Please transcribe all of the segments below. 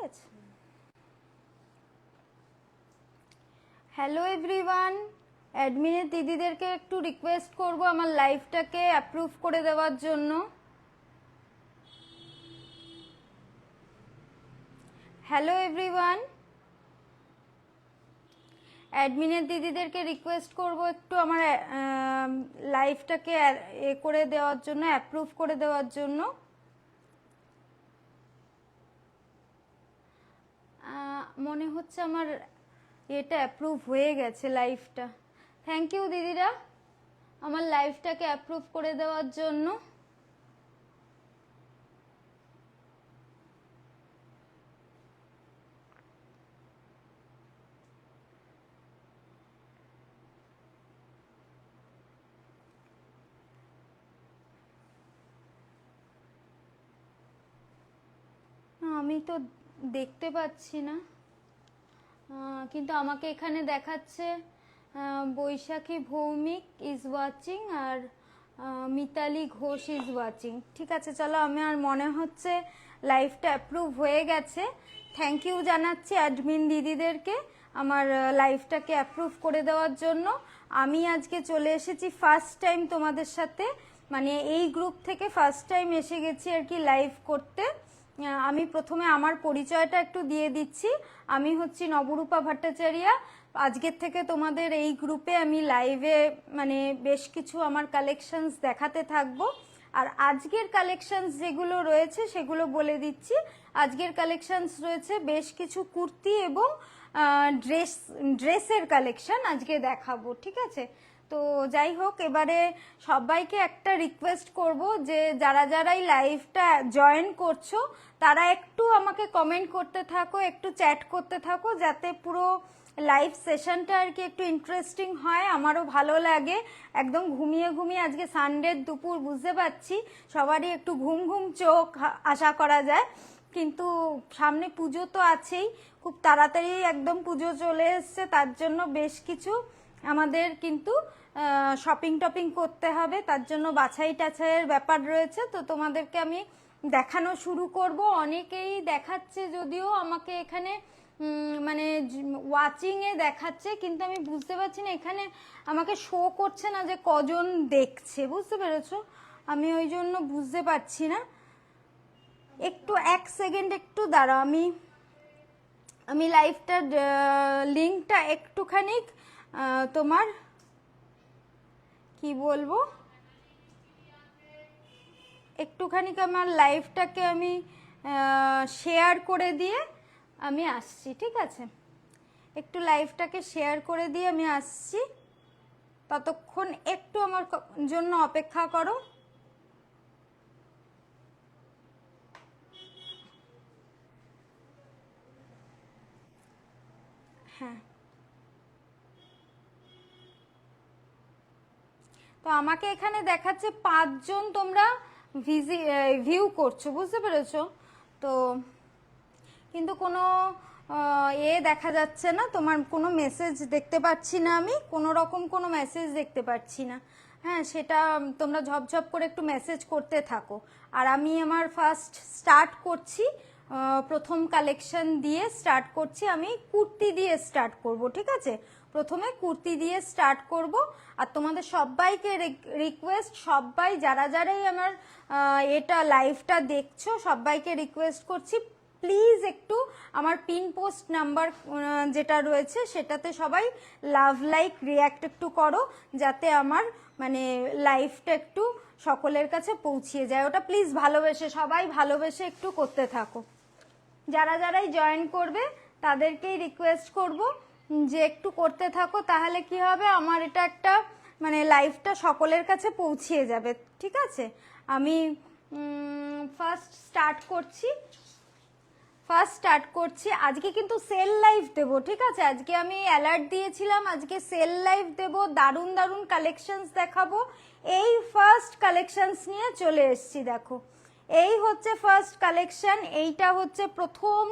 আছে। Hello everyone, অ্যাডমিনের দিদিদেরকে একটু request করব আমার লাইভটাকে অ্যাপ্রুভ করে দেওয়ার জন্য। হ্যালো এভরিওয়ান, অ্যাডমিনের দিদিদেরকে রিকোয়েস্ট করব একটু আমার লাইভটাকে এ করে দেওয়ার জন্য, অ্যাপ্রুভ করে দেওয়ার জন্য। মনে হচ্ছে আমার এটা অ্যাপ্রুভ হয়ে গেছে লাইভটা। থ্যাংক ইউ দিদিরা আমার লাইভটাকে অ্যাপ্রুভ করে দেওয়ার জন্য। আমি তো দেখতে পাচ্ছি না, কিন্তু আমাকে এখানে দেখাচ্ছে বৈশাখী ভৌমিক ইজ ওয়াচিং আর মিতালি ঘোষ ইজ ওয়াচিং। ঠিক আছে, চলো আমার মনে হচ্ছে লাইভটা অ্যাপ্রুভ হয়ে গেছে। থ্যাংক ইউ জানাচ্ছি অ্যাডমিন দিদিদেরকে আমার লাইভটাকে অ্যাপ্রুভ করে দেওয়ার জন্য। আমি আজকে চলে এসেছি ফার্স্ট টাইম তোমাদের সাথে, মানে এই গ্রুপ থেকে ফার্স্ট টাইম এসে গেছি আর কি লাইভ করতে। আমি প্রথমে আমার পরিচয়টা একটু দিয়ে দিচ্ছি। আমি হচ্ছি নবরূপা ভট্টাচার্য। আজকের থেকে তোমাদের এই গ্রুপে আমি লাইভে মানে বেশ কিছু আমার কালেকশনস দেখাতে থাকবো। আর আজকের কালেকশনস যেগুলো রয়েছে সেগুলো বলে দিচ্ছি। আজকের কালেকশনস রয়েছে বেশ কিছু কুর্তি এবং ড্রেসের কালেকশন আজকে দেখাবো। ঠিক আছে, তো যাই হোক, এবারে সবাইকে একটা রিকোয়েস্ট করব যে যারা যারাই লাইভটা জয়েন করছো তারা একটু আমাকে কমেন্ট করতে থাকো, একটু চ্যাট করতে থাকো, যাতে পুরো লাইভ সেশনটা আর কি একটু ইন্টারেস্টিং হয়, আমারও ভালো লাগে। একদম ঘুমিয়ে ঘুমিয়ে আজকে সানডের দুপুর, বুঝতে পারছি সবারই একটু ঘুম ঘুম চোখ আশা করা যায়, কিন্তু সামনে পুজো তো আছেই, খুব তাড়াতাড়ি একদম পুজো চলে এসছে, তার জন্য বেশ কিছু আমাদের কিন্তু শপিং টপিং করতে হবে, তার জন্য বাছাই টাছাইয়ের ব্যাপার রয়েছে। তো তোমাদেরকে আমি দেখানো শুরু করব। অনেকেই দেখাচ্ছে, যদিও আমাকে এখানে মানে ওয়াচিংয়ে দেখাচ্ছে, কিন্তু আমি বুঝতে পারছি না এখানে আমাকে শো করছে না যে কজন দেখছে, বুঝতে পেরেছো? আমি ওই জন্য বুঝতে পারছি না। একটু এক সেকেন্ড একটু দাঁড়াও, আমি লাইভটার লিঙ্কটা একটুখানি তোমার কি বলবো, একটুখানি আমার লাইভটাকে আমি শেয়ার করে দিয়ে আমি আসছি। ঠিক আছে, একটু লাইভটাকে শেয়ার করে দিয়ে আমি আসছি, ততক্ষণ একটু আমার জন্য অপেক্ষা করো। হ্যাঁ, তো আমাকে এখানে দেখাচ্ছে 5 জন তোমরা ভিউ করছো, বুঝতে পেরেছো? তো কিন্তু কোনো দেখা যাচ্ছে না, তোমার কোনো মেসেজ দেখতে পাচ্ছি না, আমি কোনো রকম কোনো মেসেজ দেখতে পাচ্ছি না। হ্যাঁ, সেটা তোমরা ঝপঝপ করে একটু মেসেজ করতে থাকো। আর আমি আমার ফার্স্ট স্টার্ট করছি, প্রথম কালেকশন দিয়ে স্টার্ট করছি, আমি কুর্তি দিয়ে স্টার্ট করব। ঠিক আছে, প্রথমে কুর্তি দিয়ে স্টার্ট করব। আর তোমাদের সবাইকে রিকোয়েস্ট, সবাই যারা যারাই আমার এটা লাইভটা দেখছো সবাইকে রিকোয়েস্ট করছি, প্লিজ একটু আমার পিন পোস্ট নাম্বার যেটা রয়েছে সেটাতে সবাই লাভ লাইক রিয়াক্ট একটু করো, যাতে আমার মানে লাইভটা একটু সকলের কাছে পৌঁছিয়ে যায়। ওটা প্লিজ ভালোবেসে, সবাই ভালোবেসে একটু করতে থাকো। যারা যারাই জয়েন করবে তাদেরকেই রিকোয়েস্ট করব যে একটু করতে থাকো, তাহলে কি হবে, আমার এটা একটা মানে লাইভটা সকলের কাছে পৌঁছিয়ে যাবে। ঠিক আছে, আমি ফার্স্ট স্টার্ট করছি। আজকে কিন্তু সেল লাইভ দেব। ঠিক আছে, আজকে আমি অ্যালার্ট দিয়েছিলাম আজকে সেল লাইভ দেব, দারুণ দারুণ কালেকশনস দেখাবো। এই ফার্স্ট কালেকশনস নিয়ে চলে এসেছি, দেখো এই হচ্ছে ফার্স্ট কালেকশন। এইটা হচ্ছে প্রথম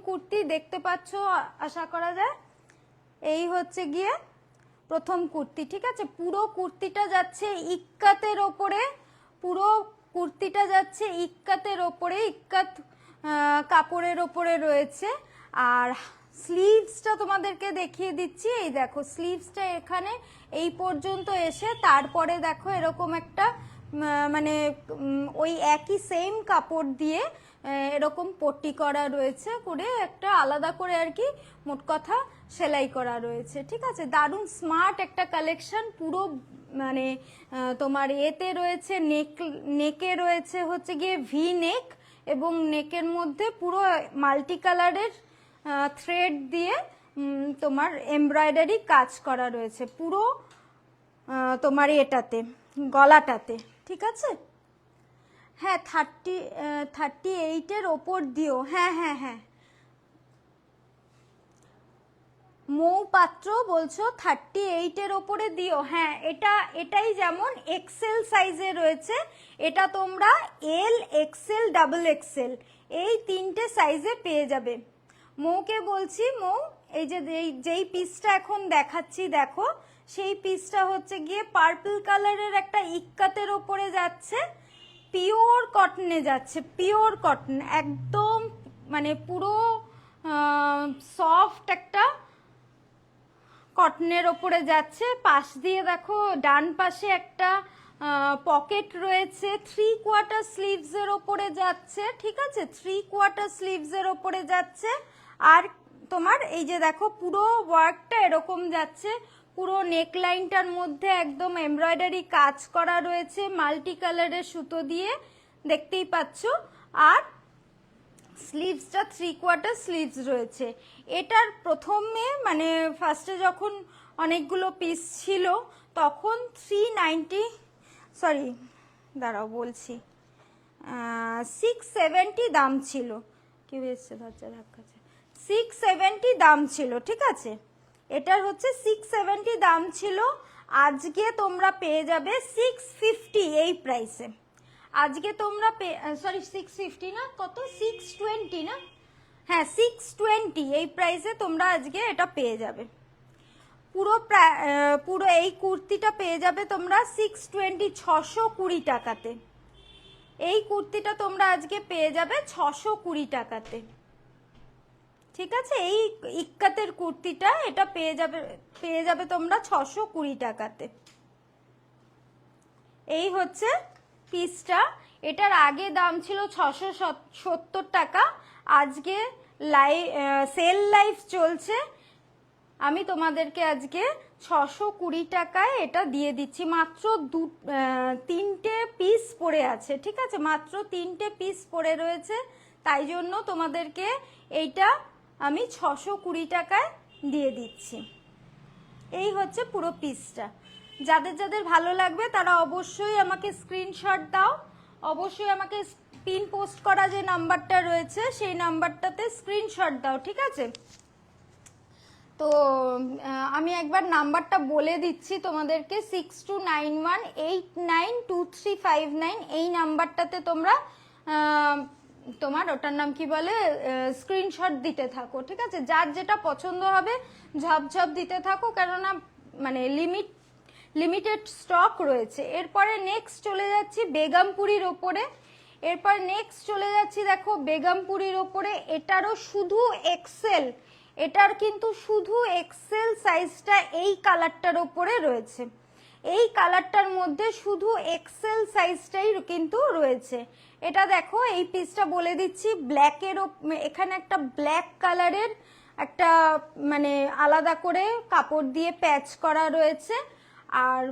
কুর্তি, দেখতে পাচ্ছ আশা করা যায়, এই হচ্ছে গিয়ে প্রথম কুর্তি। ঠিক আছে, পুরো কুর্তিটা যাচ্ছে ইক্কাতের ওপরে, পুরো কুর্তিটা যাচ্ছে ইক্কাতের ওপরে, ইক্কাত কাপড়ের ওপরে রয়েছে। আর স্লিভসটা তোমাদেরকে দেখিয়ে দিচ্ছি, এই দেখো স্লিভসটা এখানে এই পর্যন্ত এসে তারপরে দেখো এরকম একটা মানে ওই একই সেম কাপড় দিয়ে এরকম পট্টি করা রয়েছে, করে একটা আলাদা করে আর কি মোট কথা সেলাই করা রয়েছে। ঠিক আছে, দারুণ স্মার্ট একটা কালেকশন। পুরো মানে তোমার এতে রয়েছে নেকে রয়েছে হচ্ছে গিয়ে ভি নেক, এবং নেকের মধ্যে পুরো মাল্টি কালারের থ্রেড দিয়ে তোমার এমব্রয়ডারি কাজ করা রয়েছে পুরো তোমার এটাতে গলাটাতে। ঠিক আছে, হ্যাঁ 38-এর ওপর দিও। হ্যাঁ হ্যাঁ হ্যাঁ, মৌ পাত্র বলছো 38-এর ওপরে দিও। হ্যাঁ এটাই যেমন এক্সেল সাইজে রয়েছে, এটা তোমরা এল, এক্সেল, ডাবল এক্সেল এই 3টে সাইজে পেয়ে যাবে। মৌকে বলছি, মৌ এই যে যেই পিসটা এখন দেখাচ্ছি দেখো, সেই পিসটা হচ্ছে গিয়ে পার্পল কালারের একটা ইক্কাতের ওপরে যাচ্ছে, পিওর কটনে যাচ্ছে, পিওর কটন একদম মানে পুরো সফট একটা কটনের ওপরে যাচ্ছে। পাশ দিয়ে দেখো ডান পাশে একটা পকেট রয়েছে, 3/4 স্লিভসের ওপরে যাচ্ছে। ঠিক আছে, 3/4 স্লিভসের ওপরে যাচ্ছে। আর তোমার এই যে দেখো পুরো ওয়ার্কটা এরকম যাচ্ছে, পুরো নেকলাইনটার মধ্যে একদম এমব্রয়ডারি কাজ করা রয়েছে মাল্টি কালারের সুতো দিয়ে, দেখতেই পাচ্ছ। আর স্লিভসটা 3/4 স্লিভস রয়েছে। এটার প্রথমে মানে ফার্স্টে যখন অনেকগুলো পিস ছিল তখন 390, সরি দাঁড়াও বলছি, 670 দাম ছিল। কি হয়েছে দরজা ধাক্কাছে, 670 দাম ছিল। ঠিক আছে, এটার হচ্ছে 670 দাম ছিল, আজকে তোমরা পেয়ে যাবে 650 এই প্রাইসে। আজকে তোমরা সরি 650 না, কত 620 না, হ্যাঁ 620 এই প্রাইসে তোমরা আজকে এটা পেয়ে যাবে। পুরো এই কুর্তিটা পেয়ে যাবে তোমরা 620, 620 টাকাতে। এই কুর্তিটা তোমরা আজকে পেয়ে যাবে 620 টাকাতে। ঠিক আছে, এই ইক্কাতের কুর্তিটা এটা পেয়ে যাবে তোমরা 620 টাকাতে। এই হচ্ছে পিসটা। এটার আগে দাম ছিল 670 টাকা, আজকে সেল লাইফ চলছে, আমি তোমাদেরকে আজকে 620 টাকায় এটা দিয়ে দিচ্ছি। মাত্র 3টে পিস পড়ে আছে। ঠিক আছে, মাত্র 3টে পিস পড়ে রয়েছে, তাই জন্য তোমাদেরকে এইটা আমি 620 টাকায় দিয়ে দিচ্ছি। এই হচ্ছে পুরো পিসটা। যাদের যাদের ভালো লাগবে তারা অবশ্যই আমাকে স্ক্রিনশট দাও, অবশ্যই আমাকে পিন পোস্ট করা যে নাম্বারটা রয়েছে সেই নাম্বারটাতে স্ক্রিনশট দাও। ঠিক আছে, তো আমি একবার নাম্বারটা বলে দিচ্ছি তোমাদেরকে, 6291892359, এই নাম্বারটাতে তোমরা তোমার ওটার নাম কি বলে স্ক্রিনশট দিতে থাকো। ঠিক আছে, যার যেটা পছন্দ হবে ঝপঝপ দিতে থাকো, কেননা মানে লিমিটেড স্টক রয়েছে। এরপরে নেক্সট চলে যাচ্ছি বেগমপুরীর ওপরে। এরপর নেক্সট চলে যাচ্ছি দেখো বেগমপুরীর ওপরে, এটারও শুধু এক্সেল, এটার কিন্তু শুধু এক্সেল সাইজটা এই কালারটার ওপরে রয়েছে। এই কালারটার মধ্যে শুধু এক্সেল সাইজটাই কিন্তু রয়েছে। এটা দেখো এই পিসটা বলে দিচ্ছি, ব্ল্যাকের এখানে একটা ব্ল্যাক কালারের একটা মানে আলাদা করে কাপড় দিয়ে প্যাচ করা রয়েছে। আর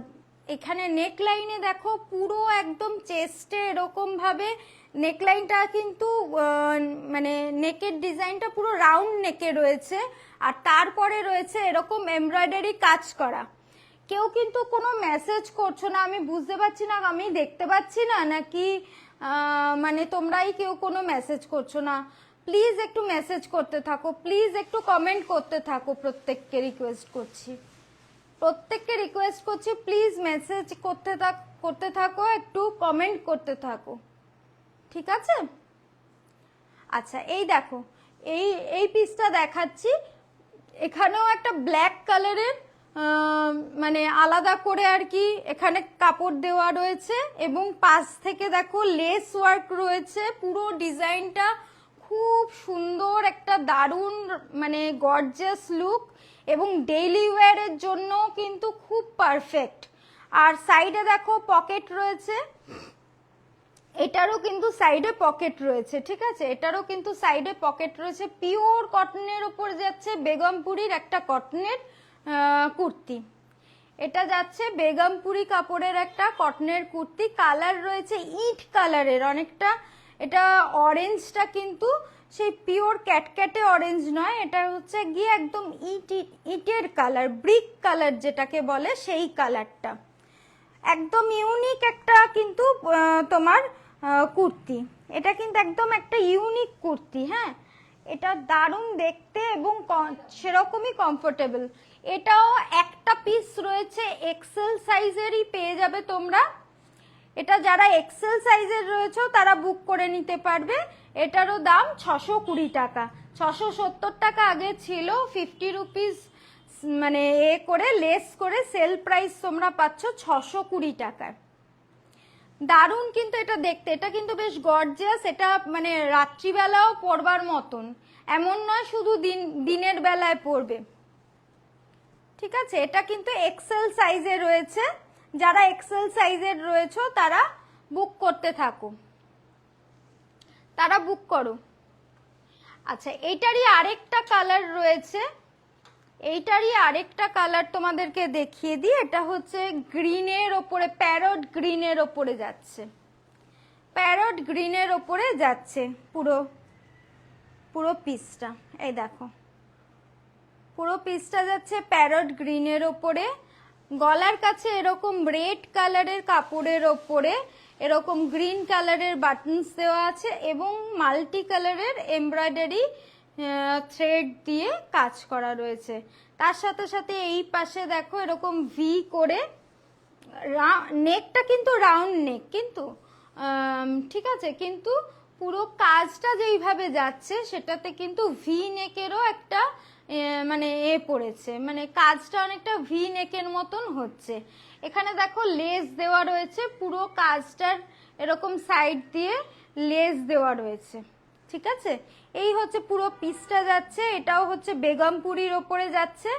এখানে নেকলাইনে দেখো পুরো একদম চেস্টে এরকম ভাবে নেকলাইনটা কিন্তু মানে নেকের ডিজাইনটা পুরো রাউন্ড নেকে রয়েছে, আর তারপরে রয়েছে এরকম এমব্রয়ডারি কাজ করা। কেউ কিন্তু কোনো মেসেজ করছো না, আমি বুঝতে পারছি না, আমি দেখতে পাচ্ছি না নাকি মানে তোমরাই কেউ কোনো মেসেজ করছো না। প্লিজ একটু মেসেজ করতে থাকো, প্লিজ একটু কমেন্ট করতে থাকো, প্রত্যেককে রিকোয়েস্ট করছি, প্লিজ মেসেজ করতে থাকো, একটু কমেন্ট করতে থাকো। ঠিক আছে, আচ্ছা এই দেখো এই পিসটা দেখাচ্ছি, এখানেও একটা ব্ল্যাক কালারের মানে আলাদা করে আর কি এখানে কাপড় দেওয়া রয়েছে, এবং পাশ থেকে দেখো লেস ওয়ার্ক রয়েছে। পুরো ডিজাইনটা খুব সুন্দর একটা দারুণ মানে গর্জিয়াস লুক এবং ডেইলি ওয়্যারের জন্য কিন্তু খুব পারফেক্ট। আর সাইডে দেখো পকেট রয়েছে, এটারও কিন্তু সাইডে পকেট রয়েছে, ঠিক আছে, এটারও কিন্তু সাইডে পকেট রয়েছে। পিওর কটনের উপর যাচ্ছে বেগমপুরীর একটা কটনের কুর্তি। এটা যাচ্ছে বেগমপুরি কাপড়ের একটা কটনের কুর্তি। কালার রয়েছে ইট কালারের অনেকটা, এটা অরেঞ্জটা কিন্তু সেই পিওর ক্যাটক্যাটে অরেঞ্জ নয়, এটা হচ্ছে গিয়ে একদম ইটের কালার, ব্রিক কালার যেটাকে বলে সেই কালারটা। একদম ইউনিক একটা কিন্তু তোমার কুর্তি, এটা কিন্তু একদম একটা ইউনিক কুর্তি। হ্যাঁ, এটা দারুণ দেখতে এবং সেরকমই কমফোর্টেবল। এটাও একটা পিস রয়েছে, এক্সেল সাইজেরই পেয়ে যাবে তোমরা। এটা যারা এক্সেল সাইজের রয়েছে তারা বুক করে নিতে পারবে। এটারও দাম 620 টাকা, 670 টাকা আগে ছিল, 50 রুপিস মানে করে লেস করে সেল প্রাইস তোমরা পাচ্ছ 620 টাকায়। দারুণ কিন্তু এটা দেখতে, এটা কিন্তু বেশ গর্জিয়াস, এটা মানে রাত্রিবেলাও পরবার মতন, এমন নয় শুধু দিনের বেলায় পরবে, ঠিক আছে। এটা কিন্তু এক্সেল সাইজে রয়েছে, যারা এক্সেল সাইজের রয়েছে তারা বুক করতে থাকো, তারা বুক করো। আচ্ছা, এইটারই আরেকটা কালার রয়েছে, এইটারই আরেকটা কালার তোমাদেরকে দেখিয়ে দিই। এটা হচ্ছে গ্রিনের ওপরে, প্যারট গ্রিনের ওপরে যাচ্ছে, প্যারট গ্রিনের ওপরে যাচ্ছে পুরো পুরো পিসটা। এই দেখো পুরো পিসটা যাচ্ছে প্যারট গ্রিনের ওপরে। গলার কাছে এরকম রেড কালারের কাপড়ের ওপরে এরকম গ্রিন কালারের বাটনস দেওয়া আছে এবং মাল্টি কালারের এমব্রয়ডারি থ্রেড দিয়ে কাজ করা রয়েছে। তার সাথে সাথে এই পাশে দেখো এরকম ভি করে, নেকটা কিন্তু রাউন্ড নেক কিন্তু, ঠিক আছে, কিন্তু পুরো কাজটা যেইভাবে যাচ্ছে সেটাতে কিন্তু ভি নেকেরও একটা মানে পড়েছে, মানে কাজটা অনেকটা ভি নেকের মতন হচ্ছে। এখানে দেখো লেস দেওয়া রয়েছে, পুরো কাজটার এরকম সাইড দিয়ে লেস দেওয়া রয়েছে, ঠিক আছে। এই হচ্ছে পুরো পিসটা যাচ্ছে, এটাও হচ্ছে বেগমপুরির ওপরে যাচ্ছে।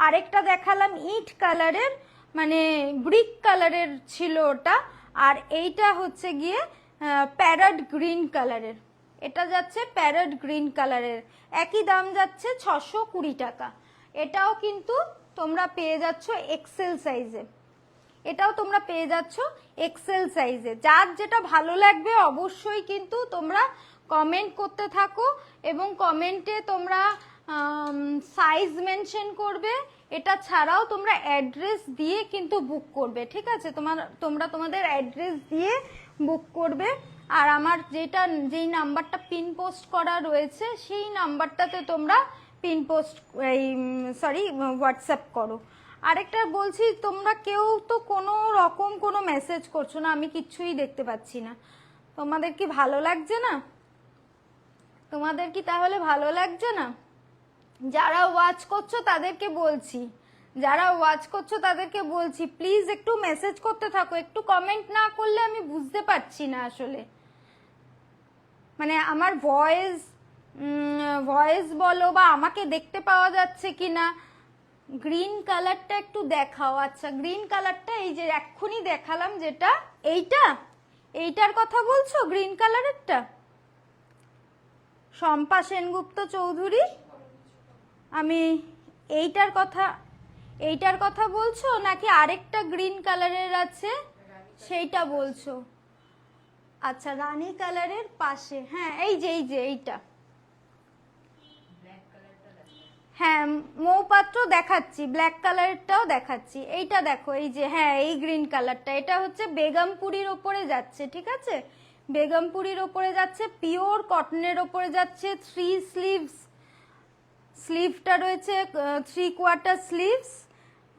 আরেকটা দেখালাম ইট কালারের, মানে ব্রিক কালারের ছিল ওটা, আর এইটা হচ্ছে গিয়ে প্যারট গ্রিন কালারের, এটা যাচ্ছে প্যারট গ্রিন কালারের। একই দাম যাচ্ছে 620 টাকা। এটাও কিন্তু তোমরা পেয়ে যাচ্ছ এক্সেল সাইজে, এটাও তোমরা পেয়ে যাচ্ছ এক্সেল সাইজে। যার যেটা ভালো লাগবে অবশ্যই কিন্তু তোমরা কমেন্ট করতে থাকো এবং কমেন্টে তোমরা সাইজ মেনশন করবে। এটা ছাড়াও তোমরা অ্যাড্রেস দিয়ে কিন্তু বুক করবে, ঠিক আছে, তোমরা তোমাদের অ্যাড্রেস দিয়ে বুক করবে। আর আমার যেই নাম্বারটা পিন পোস্ট করা রয়েছে সেই নাম্বারটাতে তোমরা পিন পোস্ট হোয়াটসঅ্যাপ করো। আরেকটা বলছি, তোমরা কেউ তো কোনো রকম কোনো মেসেজ করছো না, আমি কিচ্ছুই দেখতে পাচ্ছি না। তোমাদের কি ভালো লাগছে না? তোমাদের কি তাহলে ভালো লাগছে না? যারা ওয়াচ করছো তাদেরকে বলছি, যারা ওয়াচ করছো তাদেরকে বলছি প্লিজ একটু মেসেজ করতে থাকো, একটু কমেন্ট না করলে আমি বুঝতে পারছি না আসলে, মানে আমার ভয়েস বলো বা আমাকে দেখতে পাওয়া যাচ্ছে কিনা। গ্রিন কালারটা একটু দেখাও। আচ্ছা, গ্রিন কালারটা এই যে এক্ষুনি দেখালাম, যেটা এইটার কথা বলছো, গ্রিন কালারেরটা? শম্পা সেনগুপ্ত চৌধুরী, আমি এইটার কথা বলছো নাকি আরেকটা গ্রিন কালারের আছে সেইটা বলছো? আচ্ছা, রানী কালারের পাশে, হ্যাঁ এই যে এইটা, হ্যাঁ মৌপাত্র দেখাচ্ছি, ব্ল্যাক কালারটাও দেখাচ্ছি। এইটা দেখো, এই যে হ্যাঁ এই গ্রিন কালারটা, এটা হচ্ছে বেগমপুরির ওপরে যাচ্ছে, ঠিক আছে, বেগমপুরির ওপরে যাচ্ছে, পিওর কটনের ওপরে যাচ্ছে। স্লিভটা রয়েছে 3/4 স্লিভস,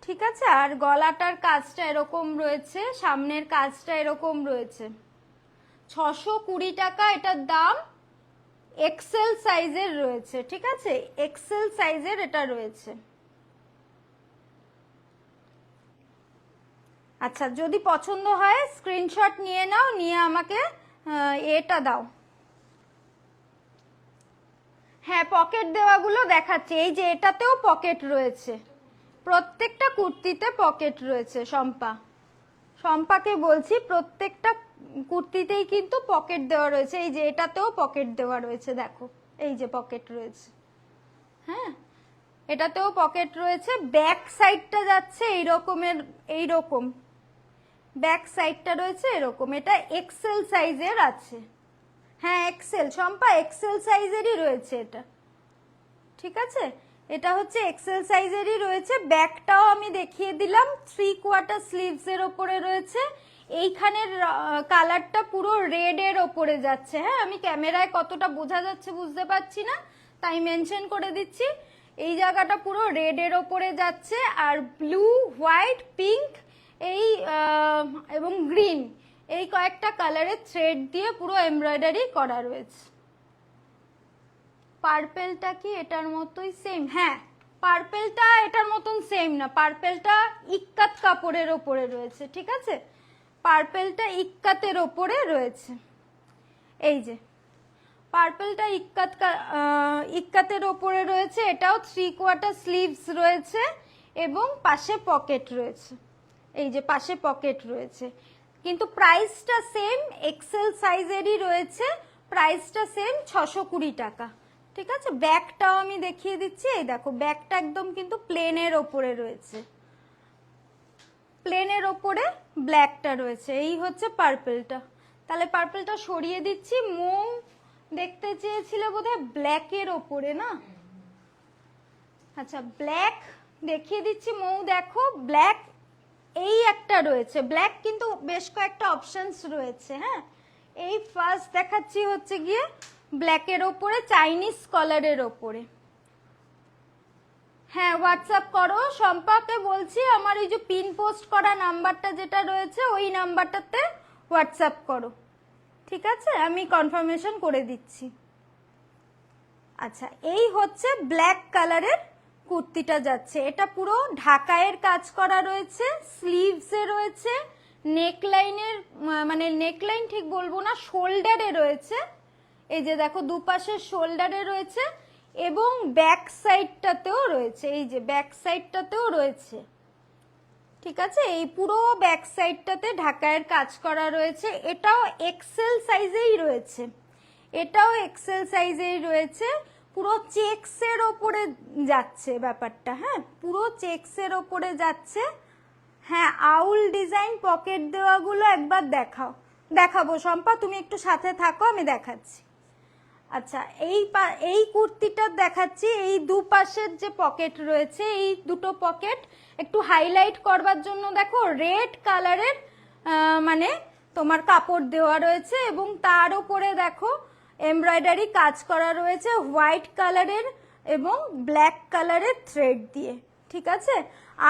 ঠিক আছে। আর গলাটার কাজটা এরকম রয়েছে, সামনের কাজটা এরকম রয়েছে। 620 টাকা এটার দাম। এক্সেল সাইজের রয়েছে, ঠিক আছে, এক্সেল সাইজের এটা রয়েছে। আচ্ছা, যদি পছন্দ হয় স্ক্রিনশট নিয়ে নাও, নিয়ে আমাকে এটা দাও, হ্যাঁ পকেট দেওয়াগুলো দেখাচ্ছি, এই যে এটাতেও পকেট রয়েছে, প্রত্যেকটা কুর্তিতে পকেট রয়েছে। শম্পাকে বলছি, প্রত্যেকটা কুর্তিতেই কিন্তু পকেট দেওয়া রয়েছে, এই যে এটাতেও পকেট দেওয়া রয়েছে, দেখো এই যে পকেট রয়েছে। হ্যাঁ এটাতেও পকেট রয়েছে, ব্যাক সাইডটা যাচ্ছে এইরকম ব্যাক সাইডটা রয়েছে এরকম, এটা এক্সেল সাইজের আছে। হ্যাঁ এক্সেল, শম্পা এক্সেল সাইজেরই রয়েছে এটা, ঠিক আছে, এটা হচ্ছে এক্সেল সাইজেরই রয়েছে। ব্যাকটাও আমি দেখিয়ে দিলাম, 3/4 স্লিভস এর ওপরে রয়েছে। এইখানের কালারটা পুরো রেড এর ওপরে যাচ্ছে। হ্যাঁ আমি ক্যামেরায় কতটা বোঝা যাচ্ছে বুঝতে পারছি না, তাই মেনশন করে দিচ্ছি। এই জায়গাটা পুরো রেড এর ওপরে যাচ্ছে, আর ব্লু, হোয়াইট, পিঙ্ক এই এবং গ্রিন এই কয়েকটা কালারের থ্রেড দিয়ে পুরো এমব্রয়ডারি করা রয়েছে। পার্পেলটা কি এটার মতোই সেম? হ্যাঁ পার্পেলটা এটার মতন সেম না, পার্পেলটা ইক্কাত কাপড়ের ওপরে রয়েছে, ঠিক আছে, পার্পেলটা ইক্কাতের ওপরে রয়েছে। এই যে পার্পেলটা ইক্কাতের ওপরে রয়েছে, এটাও 3/4 স্লিভস রয়েছে এবং পাশে পকেট রয়েছে, এই যে পাশে পকেট রয়েছে, কিন্তু প্রাইসটা সেম, এক্সেল সাইজেরই রয়েছে, প্রাইসটা সেম 620 টাকা, ঠিক আছে। ব্যাকটাও আমি দেখিয়ে দিচ্ছি, এই দেখো ব্যাকটা একদম কিন্তু প্লেনের ওপরে রয়েছে, প্লেনের ওপরে ব্ল্যাকটা রয়েছে। এই হচ্ছে পার্পেলটা, তাহলে পার্পেলটা সরিয়ে দিচ্ছি। মৌ দেখতে চেয়েছিলে বোধহয় ব্ল্যাকের ওপরে না, আচ্ছা ব্ল্যাক দেখিয়ে দিচ্ছি। মৌ দেখো ব্ল্যাক এই একটা রয়েছে, ব্ল্যাক কিন্তু বেশ কয়েকটা অপশনস রয়েছে। হ্যাঁ এই ফার্স্ট দেখাচ্ছি হচ্ছে গিয়ে ব্ল্যাকের ওপরে চাইনিজ কলারের ওপরে। হ্যাঁ হোয়াটসঅ্যাপ করো, শম্পাকে বলছি আমার এই যে পিন পোস্ট করা নাম্বারটা যেটা রয়েছে ওই নাম্বারটাতে হোয়াটসঅ্যাপ করো, ঠিক আছে, আমি কনফার্মেশন করে দিচ্ছি। আচ্ছা এই হচ্ছে ব্ল্যাক কালারের কুর্তিটা যাচ্ছে, এটা পুরো ঢাকায়ের কাজ করা রয়েছে, স্লিভসে রয়েছে, নেকলাইনের মানে নেকলাইন ঠিক বলবো না, শোল্ডারে রয়েছে, এই যে দেখো দুপাশের শোল্ডারে রয়েছে এবং ব্যাক সাইডটাতেও রয়েছে, এই যে ব্যাক সাইডটাতেও রয়েছে, ঠিক আছে, এই পুরো ব্যাক সাইডটাতে ঢাকায়ের কাজ করা রয়েছে। এটাও এক্সেল সাইজেই রয়েছে, এটাও এক্সেল সাইজেই রয়েছে, পুরো চেকসের ওপরে যাচ্ছে ব্যাপারটা। হ্যাঁ পুরো চেকসের ওপরে যাচ্ছে। হ্যাঁ আউল ডিজাইন পকেট দেওয়াগুলো একবার দেখাবো শম্পা, তুমি একটু সাথে থাকো, আমি দেখাচ্ছি। আচ্ছা এই কুর্তিটা দেখাচ্ছি, এই দুপাশের যে পকেট রয়েছে, এই দুটো পকেট একটু হাইলাইট করবার জন্য দেখো রেড কালারের মানে তোমার কাপড় দেওয়া রয়েছে এবং তার উপরে দেখো এমব্রয়ডারি কাজ করা রয়েছে হোয়াইট কালারের এবং ব্ল্যাক কালারের থ্রেড দিয়ে, ঠিক আছে,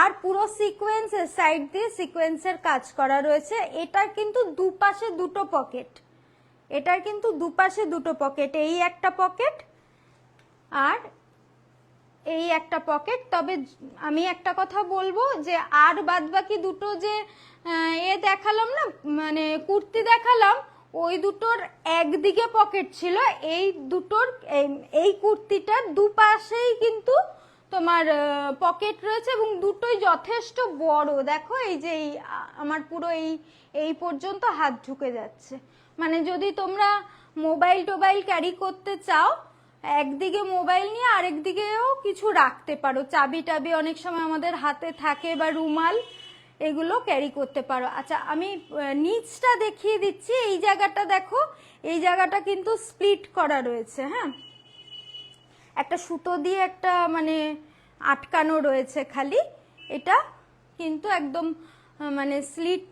আর পুরো সিকোয়েন্সের সাইড দিয়ে সিকোয়েন্সের কাজ করা রয়েছে। এটার কিন্তু দুপাশে দুটো পকেট, এটার কিন্তু দুপাশে দুটো পকেট, এই একটা পকেট আর এই একটা পকেট। তবে আমি একটা কথা বলবো যে আর বাদ বাকি দুটো যে দেখালাম না, মানে কুর্তি দেখালাম, ওই দুটোর একদিকে পকেট ছিল, এই দুটোর এই কুর্তিটার দুপাশেই কিন্তু তোমার পকেট রয়েছে এবং দুটোই যথেষ্ট বড়। দেখো এই যে আমার পুরো এই পর্যন্ত হাত ঢুকে যাচ্ছে, মানে যদি তোমরা মোবাইল টোবাইল ক্যারি করতে চাও, একদিকে মোবাইল নিয়ে আরেক দিকেও কিছু রাখতে পারো, চাবি টাবি অনেক সময় আমাদের হাতে থাকে বা রুমাল, এগুলো ক্যারি করতে পারো। আচ্ছা আমি নিচটা দেখিয়ে দিচ্ছি, এই জায়গাটা দেখো, এই জায়গাটা কিন্তু স্প্লিট করা রয়েছে। হ্যাঁ একটা সুতো দিয়ে একটা মানে আটকানো রয়েছে খালি, এটা কিন্তু একদম মানে স্লিট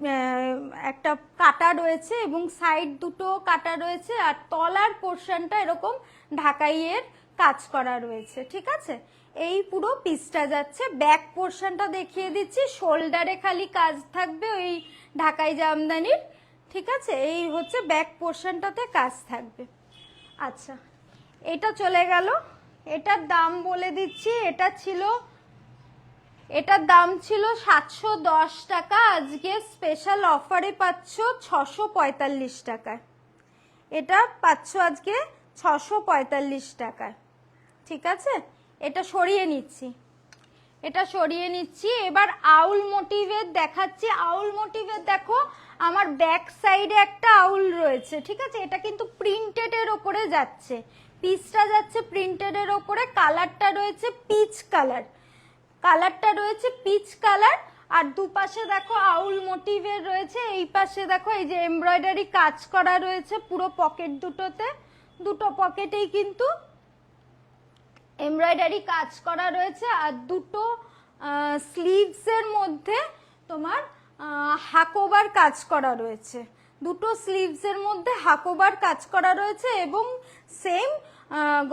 একটা কাটা রয়েছে এবং সাইড দুটো কাটা রয়েছে, আর তলার পোর্শনটা এরকম ঢাকাইয়ের কাজ করা রয়েছে, ঠিক আছে। এই পুরো পিসটা যাচ্ছে। ব্যাক পোর্শনটা দেখিয়ে দিচ্ছি, শোল্ডারে খালি কাজ থাকবে ওই ঢাকাই জামদানির, ঠিক আছে, এই হচ্ছে ব্যাক পোর্শনটাতে কাজ থাকবে। আচ্ছা এটা চলে গেল, এটার দাম বলে দিচ্ছি, এটার দাম ছিল 710 টাকা, আজকে স্পেশাল অফারে পাচ্ছ 645 টাকায়, এটা পাচ্ছ আজকে 645 টাকায়। ঠিক আছে, এটা সরিয়ে নিচ্ছি, এটা সরিয়ে নিচ্ছি। এবার আউল মোটিভের দেখাচ্ছি। আউল মোটিভের দেখো আমার ব্যাক সাইডে একটা আউল রয়েছে, ঠিক আছে। এটা কিন্তু প্রিন্টেড এর ওপরে যাচ্ছে, পিসটা যাচ্ছে প্রিন্টেড এর ওপরে। কালারটা রয়েছে পিচ কালার, কালারটা রয়েছে পিচ কালার। আর দুপাশে দেখো আউল মোটিভের রয়েছে, এই পাশে দেখো এই যে এমব্রয়ডারি কাজ করা রয়েছে পুরো পকেট দুটোতে, দুটো পকেটেই কিন্তু এমব্রয়ডারি কাজ করা রয়েছে। আর দুটো স্লিভস এর মধ্যে তোমার হাকোবার কাজ করা রয়েছে, দুটো স্লিভস এর মধ্যে হাকোবার কাজ করা রয়েছে। এবং সেম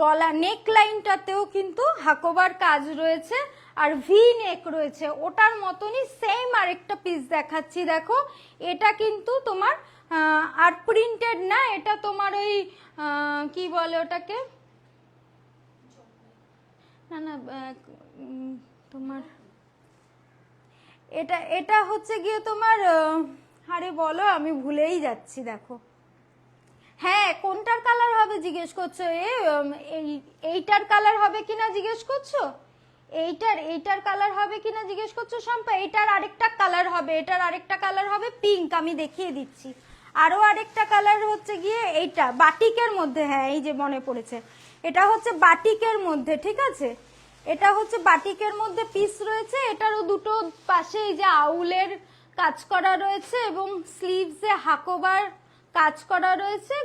গলা নেক লাইনটাতেও কিন্তু হাকোবার কাজ রয়েছে আর ভি নেক রয়েছে, ওটার মতনই সেম আরেকটা পিস দেখাচ্ছি। দেখো এটা কিন্তু তোমার আর প্রিন্টেড না, এটা তোমার ওই কি বলে ওটাকে, না না তোমার এটা এটা হচ্ছে গিয়ে তোমার আরে বলো আমি ভুলেই যাচ্ছি। দেখো হ্যাঁ কোনটার কালার হবে জিজ্ঞেস করছো, এইটার কালার হবে কিনা জিজ্ঞেস করছো, এইটার কালার হবে কিনা জিজ্ঞেস করছো শম্পা। এইটার আরেকটা কালার হবে, এটার আরেকটা কালার হবে পিঙ্ক, আমি দেখিয়ে দিচ্ছি। আরো আরেকটা কালার হচ্ছে গিয়ে এইটা বাটিকের মধ্যে, হ্যাঁ এই যে মনে পড়েছে, এটা হচ্ছে বাটিকের মধ্যে, ঠিক আছে। এটা হচ্ছে বাটিকের মধ্যে পিস রয়েছে, এটারও দুটো পাশে এই যে আউলের কাজ করা রয়েছে এবং স্লিভসে হাকোবার কাজ করা রয়েছে।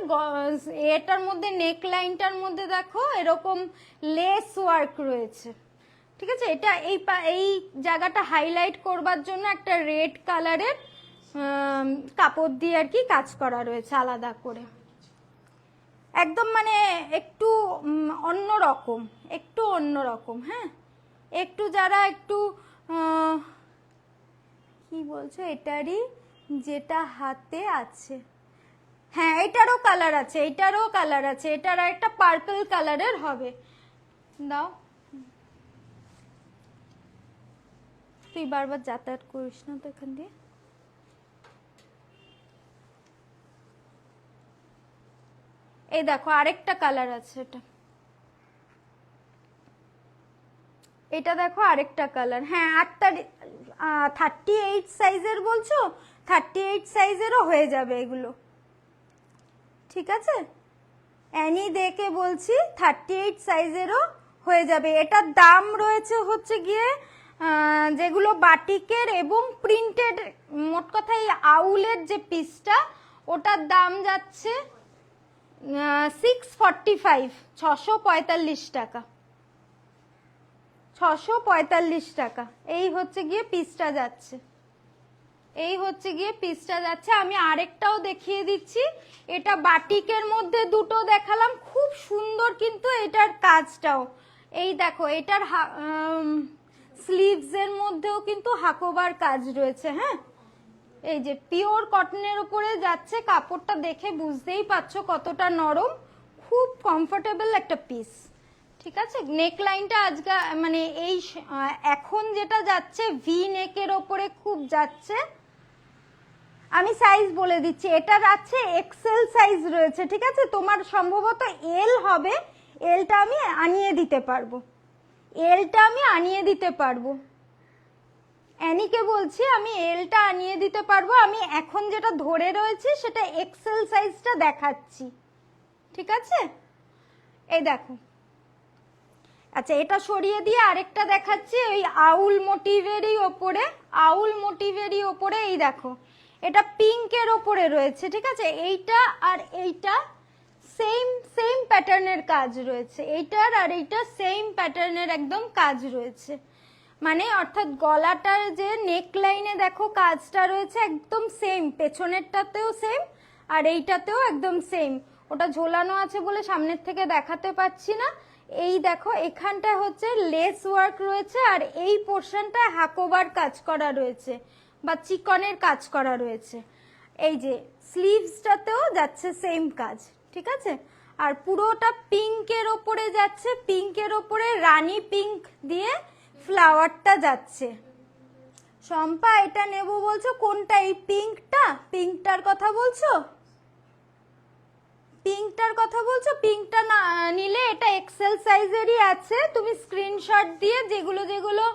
এটার মধ্যে নেক লাইনটার মধ্যে দেখো এরকম লেস ওয়ার্ক রয়েছে, ঠিক আছে। এটা এই জায়গাটা হাইলাইট করবার জন্য একটা রেড কালারের কাপড় দিয়ে আর কি কাজ করা রয়েছে আলাদা করে, একদম মানে একটু অন্যরকম, একটু অন্যরকম। হ্যাঁ একটু যারা একটু কি বলছো এটারই যেটা হাতে আছে, হ্যাঁ এটারও কালার আছে, এটারও কালার আছে, এটার একটা পার্পল কালারের হবে। দাও তুই বারবার যাতায়াত করিস না তো এখান দিয়ে। এই দেখো আরেকটা কালার আছে, এটা দেখো আরেকটা কালার। হ্যাঁ 38 সাইজের বলছো, 38 সাইজেরও হয়ে যাবে এগুলো, ঠিক আছে। অ্যানি দেখে বলছি 38 সাইজেরও হয়ে যাবে। এটার দাম রয়েছে হচ্ছে গিয়ে যেগুলো বাটিকের এবং প্রিন্টেড, মোট কথা এই আউলের যে পিসটা ওটার দাম যাচ্ছে 645, 645 টাকা, 645 টাকা। এই হচ্ছে গিয়ে পিসটা যাচ্ছে, এই হচ্ছে গিয়ে পিসটা যাচ্ছে। আমি আরেকটাও দেখিয়ে দিচ্ছি, এটা বাটিকের মধ্যে দুটো দেখালাম, খুব সুন্দর কিন্তু এটার কাজটাও। এই দেখো এটার স্লিভস এর মধ্যেও কিন্তু হাকোবার কাজ রয়েছে। হ্যাঁ এই যে পিওর কটনের উপরে যাচ্ছে, কাপড়টা দেখে বুঝতেই পারছো কতটা নরম, খুব কমফোর্টেবল একটা পিস, ঠিক আছে। নেক লাইনটা আজকে মানে এই এখন যেটা যাচ্ছে ভি নেকের ওপরে খুব যাচ্ছে। আমি সাইজ বলে দিচ্ছি, এটা যাচ্ছে এক্সেল সাইজ রয়েছে, ঠিক আছে। তোমার সম্ভবত এল হবে, এলটা আমি আনিয়ে দিতে পারবো, এলটা আমি আনিয়ে দিতে পারবো। অ্যানিকে বলছি আমি এলটা আনিয়ে দিতে পারবো, আমি এখন যেটা ধরে রয়েছে সেটা এক্সেল সাইজটা দেখাচ্ছি, ঠিক আছে। এই দেখো, আচ্ছা এটা সরিয়ে দিয়ে আরেকটা দেখাচ্ছি ওই আউল মোটিভেরই ওপরে, আউল মোটিভেরই ওপরে। এই দেখো এটা পিঙ্কের ওপরে রয়েছে, ঠিক আছে। এইটা আর এইটা সেম সেম প্যাটার্নের কাজ রয়েছে, এইটার আর এইটা সেম প্যাটার্নের একদম কাজ রয়েছে, মানে অর্থাৎ গলাটার যে নেক লাইনে দেখো কাজটা রয়েছে একদম সেম, পেছনেরটাতেও সেম আর এইটাতেও একদম সেম। ওটা ঝোলানো আছে বলে সামনের থেকে দেখাতে পাচ্ছি না। এই দেখো এখানটা হচ্ছে লেস ওয়ার্ক রয়েছে আর এই পোর্শনটা হাকোবার কাজ করা রয়েছে বা চিকনের কাজ করা রয়েছে। এই যে স্লিভসটাতেও যাচ্ছে সেম কাজ, ঠিক আছে। আর পুরোটা পিঙ্কের ওপরে যাচ্ছে, পিঙ্কের ওপরে রানী পিঙ্ক দিয়ে ফ্লাওয়ারটা যাচ্ছে। শম্পা এটা নেব বলছো কোনটা, এই পিঙ্কটা, পিঙ্কটার কথা বলছো, পিঙ্কটার কথা বলছো? পিঙ্কটা না নিলে এটা এক্সেল সাইজেরই আছে, তুমি স্ক্রিনশট দিয়ে যেগুলো যেগুলো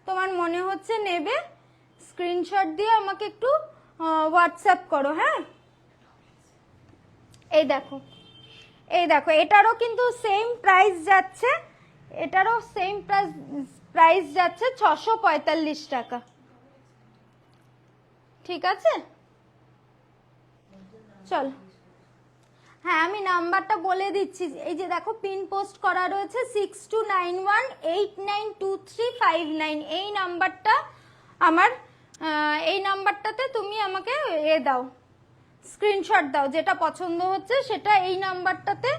তোমার মনে হচ্ছে নেবে স্ক্রিনশট দিয়ে আমাকে একটু হোয়াটসঅ্যাপ করো। হ্যাঁ, এই দেখো, এই দেখো, এটারও কিন্তু সেম প্রাইস যাচ্ছে, এটারও সেম প্রাইস যাচ্ছে 645 টাকা। ঠিক আছে, চল। হ্যাঁ, আমি নাম্বারটা বলে দিচ্ছি, এই যে দেখো পিন পোস্ট করা রয়েছে 6291892359, এই নাম্বারটা আমার, এই নাম্বারটাতে তুমি আমাকে দাও, স্ক্রিনশট দাও, যেটা পছন্দ হচ্ছে সেটা এই নাম্বারটাতে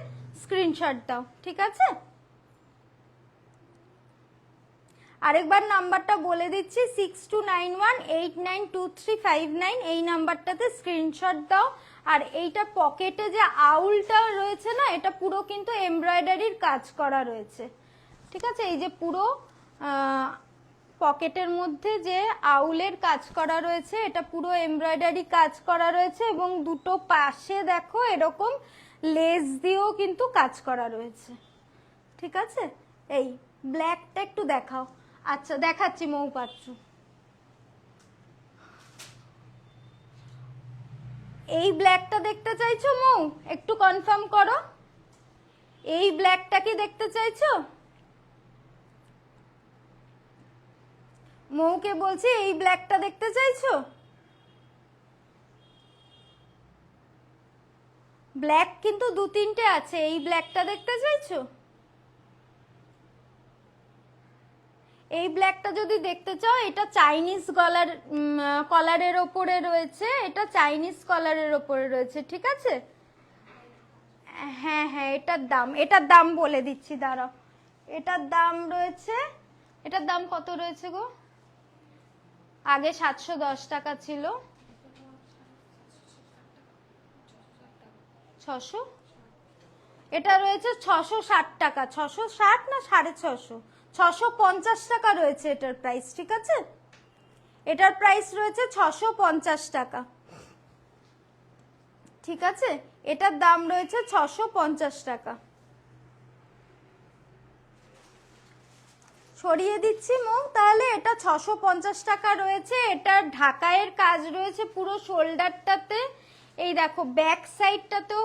স্ক্রিনশট দাও। ঠিক আছে, আরেকবার নাম্বারটা বলে দিচ্ছি 6291892359, এই নাম্বারটাতে স্ক্রিনশট দাও। আর এইটা পকেটে যে আউলটা রয়েছে না, এটা পুরো কিন্তু এমব্রয়ডারির কাজ করা রয়েছে। ঠিক আছে, এই যে পুরো পকেটের মধ্যে যে আউলের কাজ করা রয়েছে, এটা পুরো এমব্রয়ডারি কাজ করা রয়েছে, এবং দুটো পাশে দেখো এরকম লেস দিয়েও কিন্তু কাজ করা রয়েছে। ঠিক আছে, এই ব্ল্যাকটা একটু দেখাও। আচ্ছা, দেখাচ্ছি মৌ পাচ্ছু। এই ব্ল্যাকটা দেখতে চাইছো মৌ? একটু কনফার্ম করো, এই ব্ল্যাকটা কি দেখতে চাইছো? মৌকে বলছি এই ব্ল্যাকটা দেখতে চাইছো? ব্ল্যাক কিন্তু 2-3টে আছে, এই ব্ল্যাকটা দেখতে চাইছো? এই ব্ল্যাকটা যদি দেখতে চাও, এটা চাইনিজ কলারের ওপরে রয়েছে, এটা চাইনিজ কলারের ওপরে রয়েছে। ঠিক আছে, হ্যাঁ হ্যাঁ, এটার দাম বলে দিচ্ছি, দাঁড়াও। এটার দাম রয়েছে, এটার দাম কত রয়েছে গো? আগে 710 টাকা ছিল, 600, এটা রয়েছে 660 টাকা। 660 না 650, 650 টাকা রয়েছে এটার প্রাইস। ঠিক আছে, এটার প্রাইস রয়েছে 650 টাকা। ঠিক আছে, এটার দাম রয়েছে 650 টাকা। সরিয়ে দিচ্ছি মৌ, তাহলে এটা 650 টাকা রয়েছে। এটার ঢাকাইয়ের কাজ রয়েছে পুরো শোল্ডারটাতে, এই দেখো ব্যাক সাইডটাতেও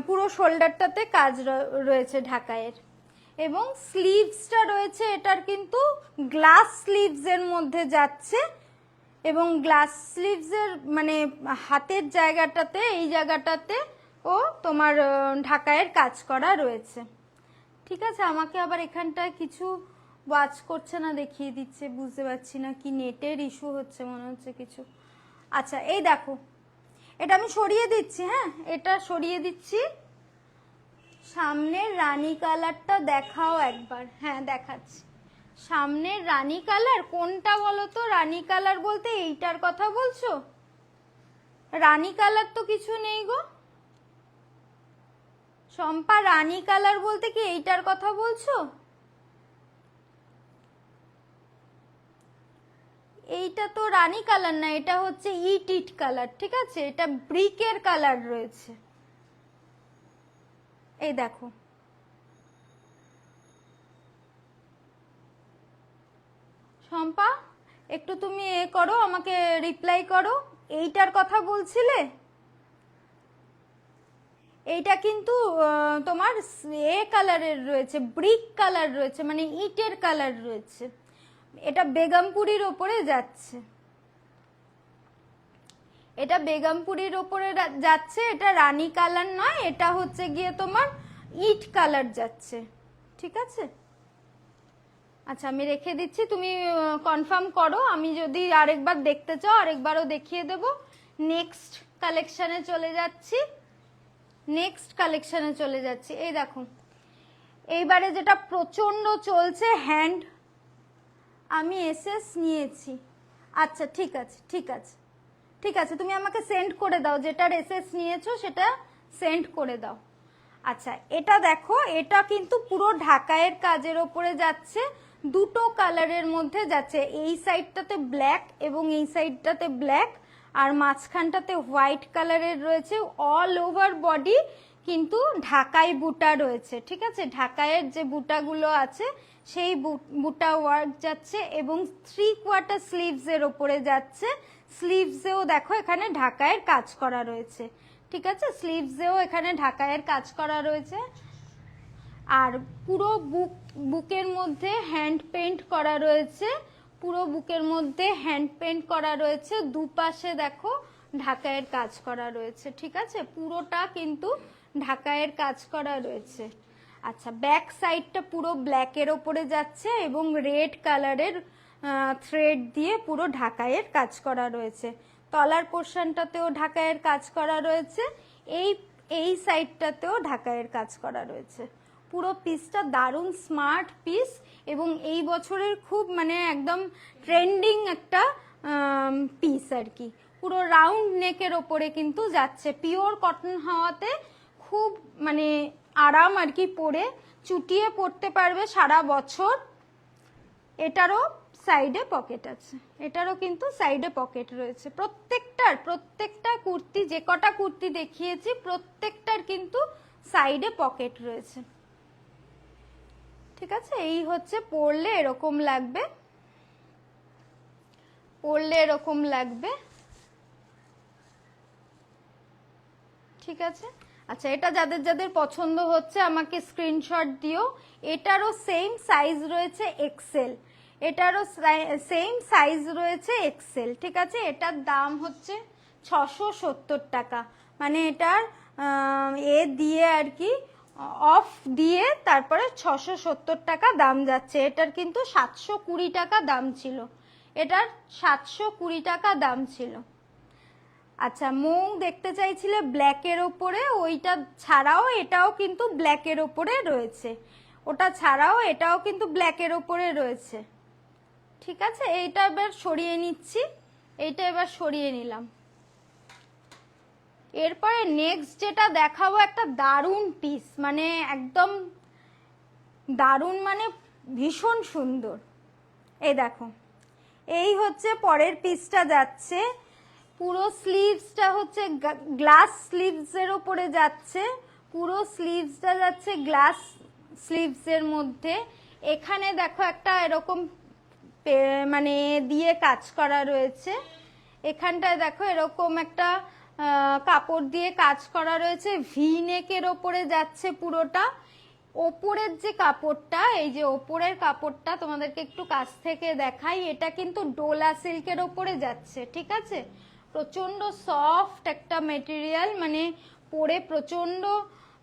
পুরো শোল্ডারটাতে কাজ রয়েছে ঢাকাইয়ের, এবং স্লিভসটা রয়েছে এটার কিন্তু গ্লাস স্লিভসের মধ্যে যাচ্ছে, এবং গ্লাস স্লিভসের মানে হাতের জায়গাটাতে, এই জায়গাটাতে ও তোমার ঢাকাইয়ের কাজ করা রয়েছে। ঠিক আছে, আমাকে আবার এখানটায় কিছু ওয়াচ করছে না, দেখিয়ে দিচ্ছে, বুঝতে পারছি না কি নেটের ইস্যু হচ্ছে মনে হচ্ছে কিছু। আচ্ছা, এই দেখো, এটা আমি সরিয়ে দিচ্ছি। হ্যাঁ, এটা সরিয়ে দিচ্ছি। সামনের রানী কালারটা দেখাও একবার। হ্যাঁ, দেখাচ্ছি। সামনের রানী কালার কোনটা বলো তো? রানী কালার বলতে এইটার কথা বলছো? রানী কালার তো কিছু নেই গো শম্পা, রানী কালার বলতে কি এইটার কথা বলছো? এইটা তো রানী কালার না, এটা হচ্ছে ইট কালার। ঠিক আছে, এটা ব্রিকের কালার রয়েছে, এই দেখো। শম্পা, একটু তুমি করো, আমাকে রিপ্লাই করো, এইটার কথা বলছিলে? এইটা কিন্তু তোমার কালারের রয়েছে, ব্রিক কালার রয়েছে, মানে ইটের কালার রয়েছে। এটা বেগমপুরীর ওপরে যাচ্ছে, এটা বেগমপুরীর ওপরে যাচ্ছে। এটা রানী কালার নয়, এটা হচ্ছে গিয়ে তোমার ইট কালার যাচ্ছে। ঠিক আছে, আচ্ছা আমি রেখে দিচ্ছি, তুমি কনফার্ম করো। আমি যদি আরেকবার দেখতে চাও আরেকবারও দেখিয়ে দেব। নেক্সট কালেকশনে চলে যাচ্ছি, এই দেখো, এইবারে যেটা প্রচন্ড চলছে হ্যান্ড, আমি এসএস নিয়েছি। আচ্ছা, ঠিক আছে, তুমি আমাকে সেন্ড করে দাও, যেটার এসএস নিয়েছো সেটা সেন্ড করে দাও। আচ্ছা, এটা দেখো, এটা কিন্তু পুরো ঢাকাইয়ের কাজের ওপরে যাচ্ছে, দুটো কালারের মধ্যে যাচ্ছে, এই সাইডটাতে ব্ল্যাক এবং এই সাইডটাতে ব্ল্যাক, আর মাঝখানটাতে হোয়াইট কালারের রয়েছে। অল ওভার বডি কিন্তু ঢাকাই বুটা রয়েছে, ঠিক আছে, ঢাকাইয়ের যে বুটাগুলো আছে সেই বুটা ওয়ার্ক যাচ্ছে এবং 3/4 স্লিভসের ওপরে যাচ্ছে। স্লিভসেও দেখো এখানে ঢাকাইয়ের কাজ করা রয়েছে, ঠিক আছে, স্লিভসেও এখানে ঢাকাইয়ের কাজ করা রয়েছে। আর পুরো বুকের মধ্যে হ্যান্ড পেইন্ট করা রয়েছে, পুরো বুকের মধ্যে হ্যান্ড পেইন্ট করা রয়েছে। দুপাশে দেখো ঢাকাইয়ের কাজ করা রয়েছে, ঠিক আছে, পুরোটা কিন্তু ঢাকাইয়ের কাজ করা রয়েছে। আচ্ছা, ব্যাক সাইডটা পুরো ব্ল্যাকের ওপরে যাচ্ছে এবং রেড কালারের থ্রেড দিয়ে পুরো ঢাকাইয়ের কাজ করা রয়েছে। তলার পোর্শনটাতেও ঢাকাইয়ের কাজ করা রয়েছে, এই সাইডটাতেও ঢাকাইয়ের কাজ করা রয়েছে। পুরো পিসটা দারুণ স্মার্ট পিস এবং এই বছরের খুব মানে একদম ট্রেন্ডিং একটা পিস আর কি। পুরো রাউন্ড নেকের ওপরে কিন্তু যাচ্ছে, পিওর কটন হওয়াতে খুব মানে আরাম আর কি, পরে চুটিয়ে পরতে পারবে সারা বছর। এটারও সাইডে পকেট আছে, এটারও কিন্তু সাইডে পকেট রয়েছে। প্রত্যেকটা কুর্তি, যে কটা কুর্তি দেখিয়েছি প্রত্যেকটার কিন্তু সাইডে পকেট রয়েছে, ঠিক আছে। এই হচ্ছে পরলে এরকম লাগবে, পরলে এরকম লাগবে, ঠিক আছে। আচ্ছা, এটা যাদের যাদের পছন্দ হচ্ছে আমাকে স্ক্রিনশট দিও। এটারও সেম সাইজ রয়েছে এক্সেল, এটারও সেম সাইজ রয়েছে এক্সেল, ঠিক আছে। এটার দাম হচ্ছে 670 টাকা, মানে এটার এ দিয়ে আর কি অফ দিয়ে তারপরে 670 টাকা দাম যাচ্ছে। এটার কিন্তু 720 টাকা দাম ছিল, এটার 720 টাকা দাম ছিল। আচ্ছা, মৌ দেখতে চাইছিলে ব্ল্যাকের ওপরে, ওইটা ছাড়াও এটাও কিন্তু ব্ল্যাকের ওপরে রয়েছে, ওটা ছাড়াও এটাও কিন্তু ব্ল্যাকের ওপরে রয়েছে, ঠিক আছে। এইটা এবার সরিয়ে নিচ্ছি, এইটা এবার সরিয়ে নিলাম। এরপরে নেক্সট যেটা দেখাবো একটা দারুণ পিস, মানে একদম দারুণ, মানে ভীষণ সুন্দর। এই দেখো, এই হচ্ছে পরের পিসটা যাচ্ছে। পুরো স্লিভসটা হচ্ছে গ্লাস স্লিভসের ওপরে যাচ্ছে, পুরো স্লিভসটা যাচ্ছে গ্লাস স্লিভসের মধ্যে। এখানে দেখো একটা এরকম মানে দিয়ে কাজ করা রয়েছে, এখানটায় দেখো এরকম একটা কাপড় দিয়ে কাজ করা রয়েছে, ভি নেকের ওপরে যাচ্ছে পুরোটা। ওপরের যে কাপড়টা, এই যে ওপরের কাপড়টা তোমাদেরকে একটু কাছ থেকে দেখাই, এটা কিন্তু ডোলা সিল্কের ওপরে যাচ্ছে, ঠিক আছে। প্রচন্ড সফট একটা মেটেরিয়াল, মানে পরে প্রচন্ড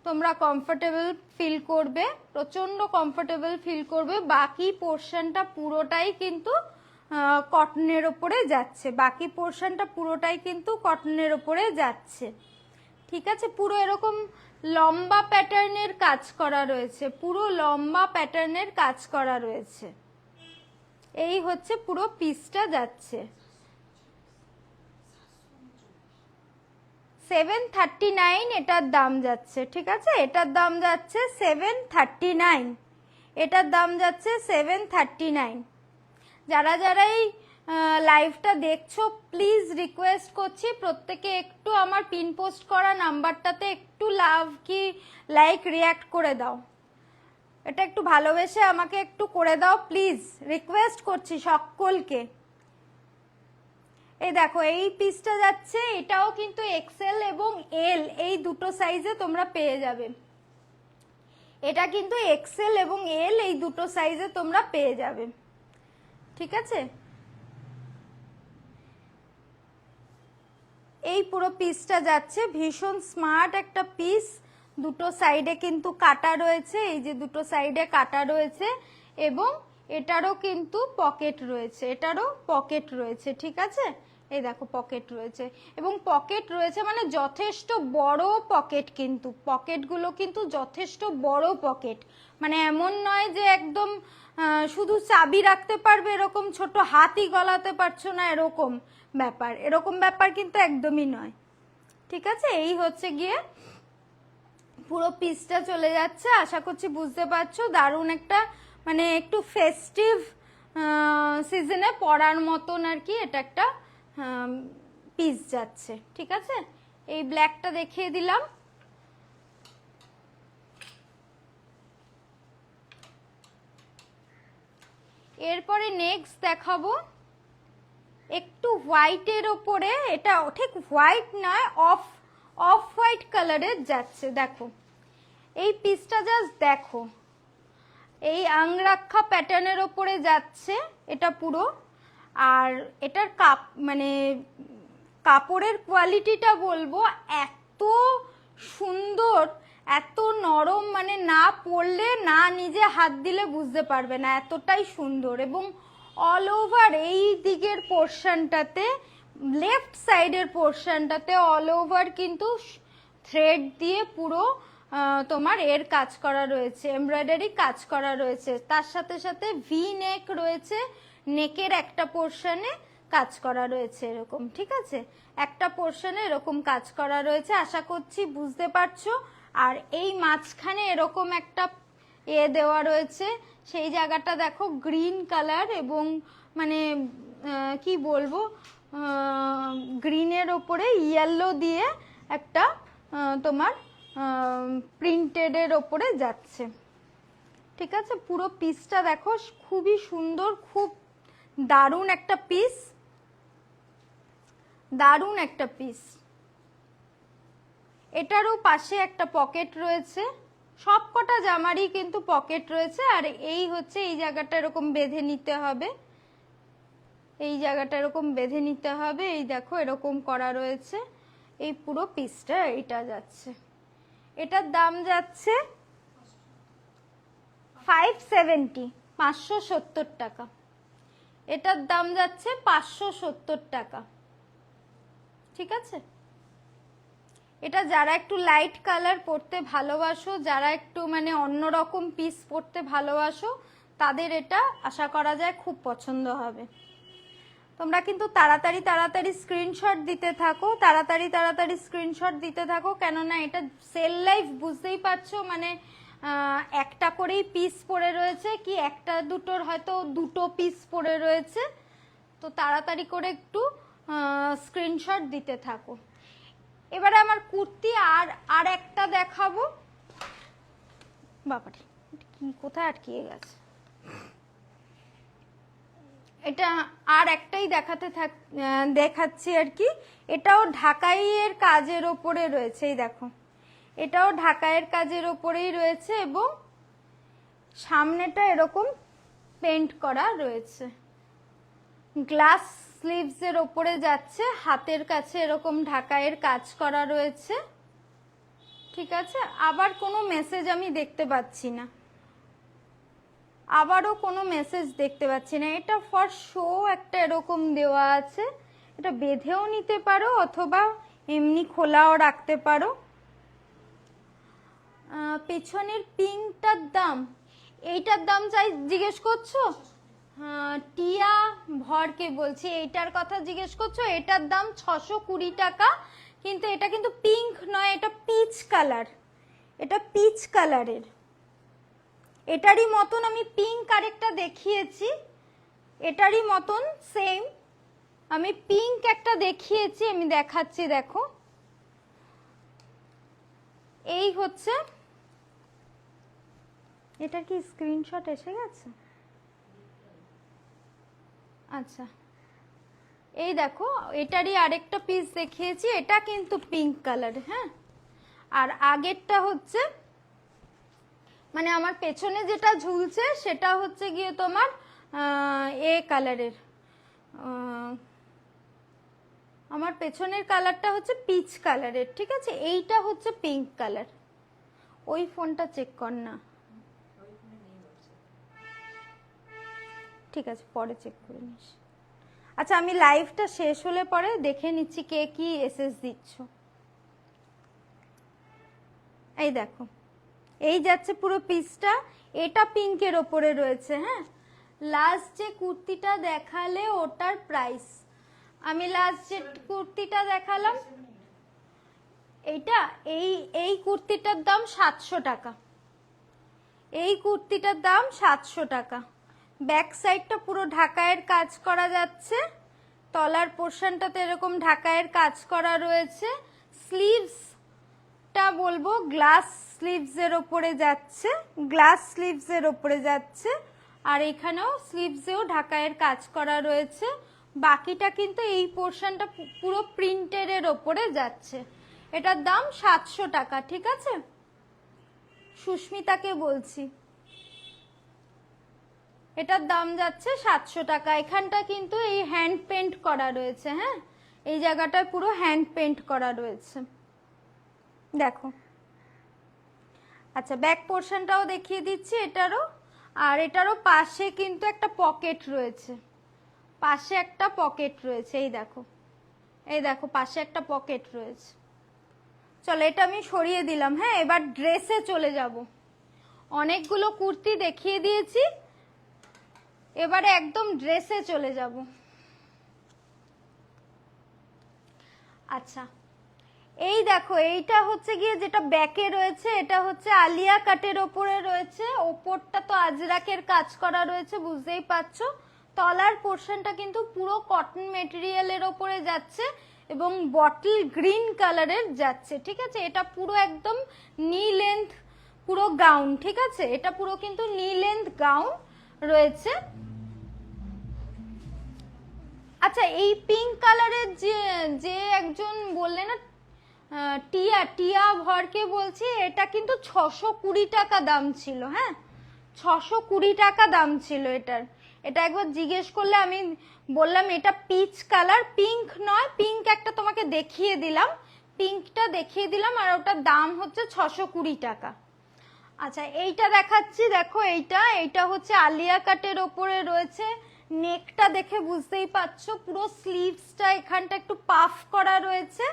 তোমরা কমফোর্টেবল ফিল করবে, প্রচন্ড কমফোর্টেবল ফিল করবে। বাকি পোর্শনটা পুরোটাই কিন্তু কটনের ওপরে যাচ্ছে, বাকি পোর্শনটা পুরোটাই কিন্তু কটনের ওপরে যাচ্ছে, ঠিক আছে। পুরো এরকম লম্বা প্যাটার্নের কাজ করা রয়েছে, পুরো লম্বা প্যাটার্নের কাজ করা রয়েছে। এই হচ্ছে পুরো পিসটা যাচ্ছে। 739 এটার দাম যাচ্ছে, ঠিক আছে, এটার দাম যাচ্ছে 739, এটার দাম যাচ্ছে 739। যারা যারা এই লাইভটা দেখছো প্লিজ রিকোয়েস্ট করছি প্রত্যেকে একটু আমার পিন পোস্ট করা নাম্বারটাতে একটু লাভ কি লাইক রিয়াক্ট করে দাও, এটা একটু ভালোবেসে আমাকে একটু করে দাও প্লিজ, রিকোয়েস্ট করছি সকলকে। এই দেখো, এই পিসটা যাচ্ছে, এটাও কিন্তু এক্সেল এবং এল এই দুটো সাইজে তোমরা পেয়ে যাবে, এটা কিন্তু এক্সেল এবং এল এই দুটো সাইজে তোমরা পেয়ে যাবে, ঠিক আছে। এই পুরো পিসটা যাচ্ছে, ভীষণ স্মার্ট একটা পিস। দুটো সাইডে কিন্তু কাটা রয়েছে, এই যে দুটো সাইডে কাটা রয়েছে এবং এটারও কিন্তু পকেট রয়েছে, এটারও পকেট রয়েছে, ঠিক আছে। এই দেখো পকেট রয়েছে এবং পকেট রয়েছে মানে যথেষ্ট বড় পকেট, কিন্তু পকেটগুলো কিন্তু যথেষ্ট বড় পকেট, মানে এমন নয় যে একদম শুধু চাবি রাখতে পারবে এরকম ছোট, হাতই গলাতে পারছো না এরকম ব্যাপার, এরকম ব্যাপার কিন্তু একদমই নয়, ঠিক আছে। এই হচ্ছে গিয়ে পুরো পিসটা চলে যাচ্ছে। আশা করছি বুঝতে পারছো, দারুণ একটা মানে একটু ফেস্টিভ সিজনে পরার মতন আর কি এটা একটা পিস যাচ্ছে, ঠিক আছে। এই ব্ল্যাকটা দেখিয়ে দিলাম। এরপরে নেক্সট দেখাবো একটু হোয়াইটের ওপরে, এটা ঠিক হোয়াইট নয়, অফ হোয়াইট কালারের যাচ্ছে। দেখো এই পিসটা জাস্ট দেখো, এই আংরাক্ষা প্যাটার্নের ওপরে যাচ্ছে এটা পুরো। আর এটার মানে কাপড়ের কোয়ালিটিটা বলবো এত সুন্দর, এত নরম, মানে না পরলে না নিজে হাত দিলে বুঝতে পারবে না, এতটাই সুন্দর। এবং অল ওভার এই দিকের পোর্শনটাতে, লেফট সাইডের পোর্শনটাতে অল ওভার কিন্তু থ্রেড দিয়ে পুরো তোমার এর কাজ করা রয়েছে, এমব্রয়ডারি কাজ করা রয়েছে। তার সাথে সাথে ভি নেক রয়েছে, নেকের একটা পোর্শনে কাজ করা রয়েছে এরকম, ঠিক আছে। একটা পোর্শনে এরকম কাজ করা রয়েছে, আশা করছি বুঝতে পারছো। আর এই মাঝখানে এরকম একটা দেওয়া রয়েছে, সেই জায়গাটা দেখো গ্রিন কালার এবং মানে কি বলবো, গ্রিনের ওপরে ইয়েলো দিয়ে একটা তোমার প্রিন্টেডের ওপরে যাচ্ছে, ঠিক আছে। পুরো পিসটা দেখো খুবই সুন্দর, খুব দারুণ একটা পিস, দারুণ একটা পিস। এটারও পাশে একটা পকেট রয়েছে, সব কটা জামারই কিন্তু পকেট রয়েছে। আর এই হচ্ছে এই জায়গাটা এরকম বেঁধে নিতে হবে, এই জায়গাটা এরকম বেঁধে নিতে হবে, এই দেখো এরকম করা রয়েছে। এই পুরো পিসটা এটা যাচ্ছে, এটার দাম যাচ্ছে 570, 570 টাকা। এটার দাম যাচ্ছে 570 টাকা, ঠিক আছে। এটা যারা একটু লাইট কালার পরতে ভালোবাসো, যারা একটু মানে অন্যরকম পিস পরতে ভালোবাসো, তাদের এটা আশা করা যায় খুব পছন্দ হবে। তোমরা কিন্তু তাড়াতাড়ি তাড়াতাড়ি স্ক্রিনশট দিতে থাকো, তাড়াতাড়ি স্ক্রিনশট দিতে থাকো, কেননা এটা সেল লাইফ, বুঝতেই পারছো। মানে একটা করেই পিস পড়ে রয়েছে, কি একটা দুটোর হয়তো দুটো পিস পড়ে রয়েছে, তো তাড়াতাড়ি করে একটু স্ক্রিনশট দিতে থাকো। এবারে আমার কুর্তি আর একটা দেখাবো। বাবারে কি কোথায় আটকিয়ে গেছে, এটা আর একটাই দেখাচ্ছি আর কি। এটাও ঢাকাইয়ের কাজের ওপরে রয়েছে, এই দেখো এটাও ঢাকাইয়ের কাজের ওপরেই রয়েছে এবং সামনেটা এরকম পেন্ট করা রয়েছে, গ্লাস স্লিভস এর ওপরে যাচ্ছে, হাতের কাছে এরকম ঢাকাইয়ের কাজ করা রয়েছে, ঠিক আছে। আবার কোনো মেসেজ আমি দেখতে পাচ্ছি না, আবারও কোনো মেসেজ দেখতে পাচ্ছি না। এটা ফর শো একটা এরকম দেওয়া আছে, এটা বেঁধেও নিতে পারো অথবা এমনি খোলাও রাখতে পারো। পেছনের পিঙ্কটার দাম, এইটার দাম জিজ্ঞেস করছো? টিয়া ভরকে বলছি, এইটার কথা জিজ্ঞেস করছো। এটার দাম 620 টাকা, কিন্তু এটা কিন্তু পিঙ্ক নয়, এটা পিচ কালার, এটা পিচ কালারের। এটারই মতন আমি পিঙ্ক আরেকটা দেখিয়েছি, এটারই মতন সেম আমি পিঙ্ক একটা দেখিয়েছি, আমি দেখাচ্ছি দেখো। এই হচ্ছে, এটা কি স্ক্রিনশট এসে গেছে? আচ্ছা এই দেখো এটারই আরেকটা পিস দেখিয়েছি, এটা কিন্তু পিঙ্ক কালার, হ্যাঁ। আর আগেরটা হচ্ছে মানে আমার পেছনে যেটা ঝুলছে সেটা হচ্ছে গিয়ে তোমার এ কালারের, আমার পেছনের কালারটা হচ্ছে পিচ কালারের, ঠিক আছে। এইটা হচ্ছে পিঙ্ক কালার। ওই ফোনটা চেক কর না, ঠিক আছে পরে চেক করে নিস। আচ্ছা আমি লাইভটা শেষ হলে পরে দেখে নিচ্ছি কে কি এসএস দিচ্ছ। এই দেখো এই যাচ্ছে পুরো পিসটা, এটা পিঙ্কের ওপরে রয়েছে, হ্যাঁ। লাস্ট যে কুর্তিটা দেখালে ওটার প্রাইস, আমি লাস্ট যে কুর্তিটা দেখালাম এইটা, এই কুর্তিটার দাম 700 টাকা, এই কুর্তিটার দাম 700 টাকা। ব্যাক সাইডটা পুরো ঢাকাইয়ের কাজ করা যাচ্ছে, তলার পোর্শনটাতে এরকম ঢাকাইয়ের কাজ করা রয়েছে। স্লিভসটা বলবো গ্লাস স্লিভসের ওপরে যাচ্ছে, গ্লাস স্লিভসের ওপরে যাচ্ছে। আর এখানেও স্লিভসেও ঢাকাইয়ের কাজ করা রয়েছে। বাকিটা কিন্তু এই পোর্শনটা পুরো প্রিন্টের ওপরে যাচ্ছে। এটার দাম 700 টাকা, ঠিক আছে? সুস্মিতাকে বলছি, এটার দাম যাচ্ছে 700 টাকা। এখানটা কিন্তু এই হ্যান্ড পেন্ট করা রয়েছে, হ্যাঁ, এই জায়গাটায় পুরো হ্যান্ড পেন্ট করা রয়েছে, দেখো। আচ্ছা, ব্যাক পোর্শনটাও দেখিয়ে দিচ্ছি এটারও। আর এটারও পাশে কিন্তু একটা পকেট রয়েছে, পাশে একটা পকেট রয়েছে, এই দেখো, এই দেখো, পাশে একটা পকেট রয়েছে। চলো, এটা আমি সরিয়ে দিলাম। হ্যাঁ, এবার ড্রেসে চলে যাব। অনেকগুলো কুর্তি দেখিয়ে দিয়েছি, এবারে একদম ড্রেসে চলে যাব। আচ্ছা, এই দেখো, এইটা হচ্ছে গিয়ে যেটা ব্যাকে রয়েছে, এটা হচ্ছে আলিয়া কাটের ওপরে রয়েছে। ওপরটা তো আজরাকের কাজ করা রয়েছে, বুঝতেই পারছো। তলার পোর্শনটা কিন্তু পুরো কটন মেটেরিয়ালের ওপরে যাচ্ছে এবং বটল গ্রিন কালারের যাচ্ছে, ঠিক আছে? এটা পুরো একদম নি লেন্থ পুরো গাউন, ঠিক আছে? এটা পুরো কিন্তু নি লেন্থ গাউন রয়েছে। আচ্ছা, এই পিঙ্ক কালারের যে যে একজন বললে না, টিয়া, টিয়া ভরকে বলছি, এটা কিন্তু 620 টাকা দাম ছিল। হ্যাঁ, 620 টাকা দাম ছিল এটার। এটা একবার জিজ্ঞেস করলে আমি বললাম এটা পিচ কালার, পিঙ্ক নয়। পিঙ্ক একটা তোমাকে দেখিয়ে দিলাম, পিঙ্কটা দেখিয়ে দিলাম, আর ওটার দাম হচ্ছে 620 টাকা। আচ্ছা, এইটা দেখাচ্ছি, দেখো, এইটা হচ্ছে আলিয়া কাটের ওপরে রয়েছে। নেকটা দেখে বুঝতেই পারছো, পুরো স্লিভসটা এখানটা একটু পাফ করা রয়েছে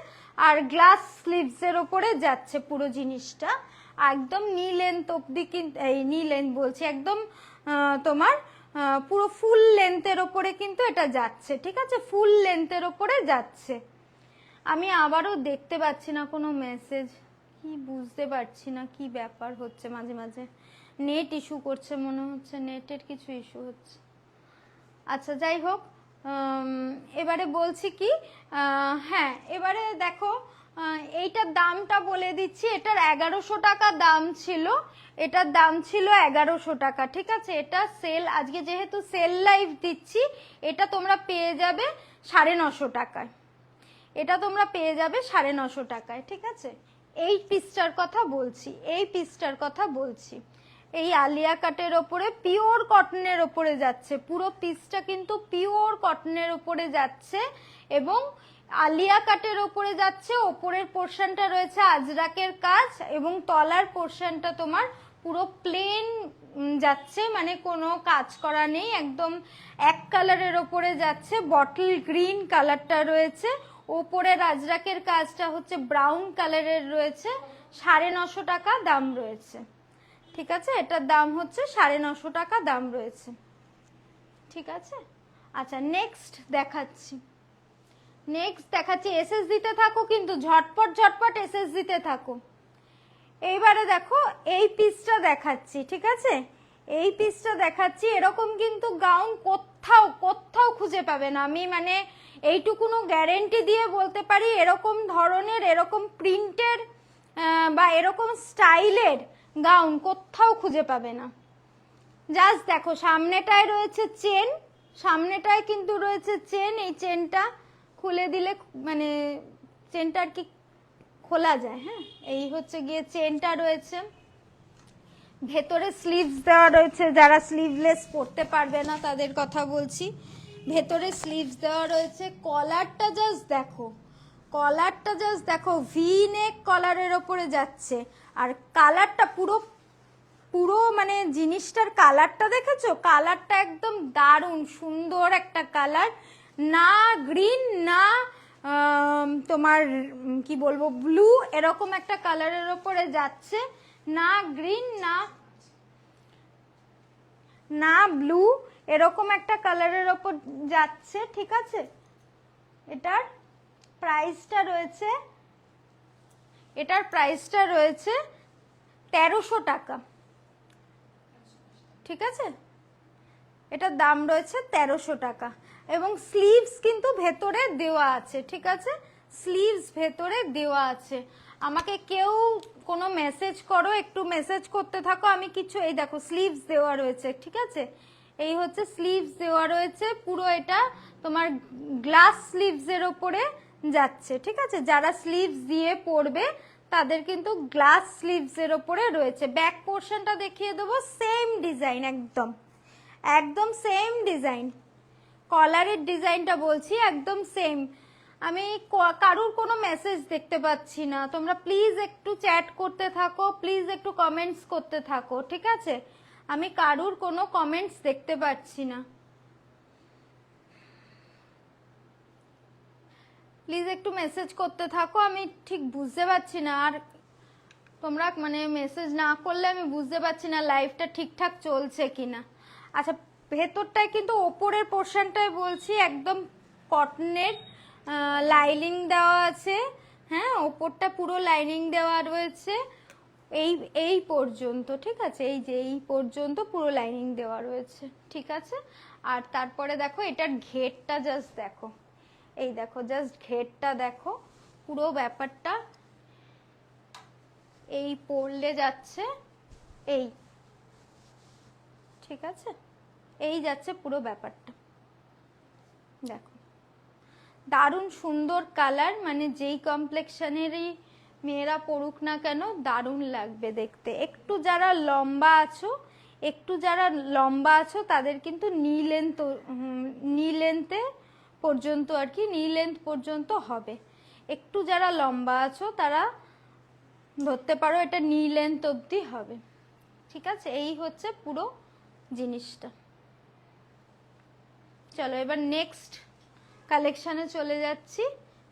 আর গ্লাস স্লিভসের ওপরে যাচ্ছে পুরো জিনিসটা। একদম নি লেন্থ অব্দি, কিন্তু এই নি লেন্থ বলছি, একদম তোমার পুরো ফুল লেন্থের ওপরে কিন্তু এটা যাচ্ছে, ঠিক আছে? ফুল লেন্থের ওপরে যাচ্ছে। আমি আবারও দেখতে পাচ্ছি না কোনো মেসেজ, কি বুঝতে পারছি না কি ব্যাপার হচ্ছে। মাঝে মাঝে নেট ইস্যু করছে মনে হচ্ছে, নেটের কিছু ইস্যু হচ্ছে। আচ্ছা, যাই হোক, এবারে বলছি কি, হ্যাঁ, এবারে দেখো, এইটার দামটা বলে দিচ্ছি। এটার 1100 টাকা দাম ছিল, এটার দাম ছিল 1100 টাকা, ঠিক আছে? এটা সেল, আজকে যেহেতু সেল লাইভ দিচ্ছি, এটা তোমরা পেয়ে যাবে 950 টাকায়। এটা তোমরা পেয়ে যাবে 950 টাকায়, ঠিক আছে? এই পিসটার কথা বলছি, এই পিসটার কথা বলছি। এই আলিয়া কাটের ওপরে পিওর কটনের ওপরে যাচ্ছে, পুরো পিসটা কিন্তু পিওর কটনের ওপরে যাচ্ছে এবং আলিয়া কাটের ওপরে যাচ্ছে। ওপরের পোর্শনটা রয়েছে আজরাকের কাজ এবং তলার পোর্শনটা তোমার পুরো প্লেন যাচ্ছে, মানে কোনো কাজ করা নেই, একদম এক কালারের ওপরে যাচ্ছে। বটল গ্রিন কালারটা রয়েছে, ওপরের আজরাকের কাজটা হচ্ছে ব্রাউন কালারের রয়েছে। 950 টাকা দাম রয়েছে, ঠিক আছে? এটার দাম হচ্ছে 950 টাকা দাম রয়েছে, ঠিক আছে? আচ্ছা, নেক্সট দেখাচ্ছি, নেক্সট দেখাচ্ছি। এসএস দিতে থাকো কিন্তু, ঝটপট ঝটপট এসএস দিতে থাকো। এইবারে দেখো, এই পিসটা দেখাচ্ছি, ঠিক আছে? এই পিসটা দেখাচ্ছি। এরকম কিন্তু গাউন কোথাও কোথাও খুঁজে পাবে না, আমি মানে এইটুকুনো গ্যারেন্টি দিয়ে বলতে পারি। এরকম ধরনের, এরকম প্রিন্টের বা এরকম স্টাইলের গাউন কোথাও খুঁজে পাবে না। জাস্ট দেখো, সামনেটায় রয়েছে চেন, সামনেটায় কিন্তু রয়েছে চেন। এই চেনটা খুলে দিলে, মানে চেনটা আর কি খোলা যায়, হ্যাঁ, এই হচ্ছে গিয়ে চেনটা রয়েছে। ভেতরে স্লিভস দেওয়া রয়েছে, যারা স্লিভলেস পরতে পারবে না তাদের কথা বলছি। ভেতরে স্লিভস দেওয়া রয়েছে। কলারটা জাস্ট দেখো, কলারটা জাস্ট দেখো, ভি নেক কলারের ওপরে যাচ্ছে। আর কালারটা পুরো পুরো মানে জিনিসটার কালারটা দেখেছো? কালারটা একদম দারুণ সুন্দর একটা কালার, না গ্রিন না তোমার কি বলবো ব্লু, এরকম একটা কালারের ওপরে যাচ্ছে, না গ্রিন না ব্লু, এরকম একটা কালারের ওপর যাচ্ছে, ঠিক আছে? এটার প্রাইসটা রয়েছে, এটার প্রাইসটা রয়েছে 1300 টাকা, ঠিক আছে? এটার দাম রয়েছে 1300 টাকা। এবং স্লিভস কিন্তু ভেতরে দেওয়া আছে, ঠিক আছে, স্লিভস ভেতরে দেওয়া আছে। আমাকে কেউ কোনো মেসেজ করো, একটু মেসেজ করতে থাকো, আমি কিছু, এই দেখো স্লিভস দেওয়া রয়েছে, ঠিক আছে, এই হচ্ছে স্লিভস দেওয়া রয়েছে পুরো। এটা তোমার গ্লাস স্লিভসের ওপরে যাচ্ছে, ঠিক আছে, যারা স্লিভস দিয়ে পরবে তাদের কিন্তু গ্লাস স্লিভসের ওপরে রয়েছে। ব্যাক পোর্শনটা দেখিয়ে দেবো, সেম ডিজাইন, একদম একদম সেম ডিজাইন, কলারের ডিজাইনটা বলছি একদম সেম। আমি কারুর কোনো মেসেজ দেখতে পাচ্ছি না, তোমরা প্লিজ একটু চ্যাট করতে থাকো, প্লিজ একটু কমেন্টস করতে থাকো, ঠিক আছে, আমি কারুর কোনো কমেন্টস দেখতে পাচ্ছি না, প্লিজ একটু মেসেজ করতে থাকো, আমি ঠিক বুঝতে পারছি না। আর তোমরা মানে মেসেজ না করলে আমি বুঝতে পারছি না লাইভটা ঠিকঠাক চলছে কিনা। আচ্ছা, ভেতরটায় কিন্তু ওপরের পোর্শনটায় বলছি একদম কটনের লাইনিং দেওয়া আছে, হ্যাঁ, ওপরটা পুরো লাইনিং দেওয়া রয়েছে এই এই পর্যন্ত, ঠিক আছে, এই যে এই পর্যন্ত পুরো লাইনিং দেওয়া রয়েছে, ঠিক আছে। আর তারপরে দেখো এটার ঘেরটা জাস্ট দেখো, এই দেখো জাস্ট ঘেরটা দেখো, পুরো ব্যাপারটা এই পড়লে যাচ্ছে এই, ঠিক আছে, এই যাচ্ছে পুরো ব্যাপারটা, দেখো দারুণ সুন্দর কালার, মানে যেই কমপ্লেক্সনেরই মেয়েরা পড়ুক না কেন দারুণ লাগবে দেখতে। একটু যারা লম্বা আছো, একটু যারা লম্বা আছো তাদের কিন্তু নি লেন্থে পর্যন্ত আর কি, নি লেন্থ পর্যন্ত হবে। একটু যারা লম্বা আছো তারা ধরতে পারো এটা নি লেন্থ অবধি হবে, ঠিক আছে। এই হচ্ছে পুরো জিনিসটা। চলো এবার নেক্সট কালেকশানে চলে যাচ্ছি,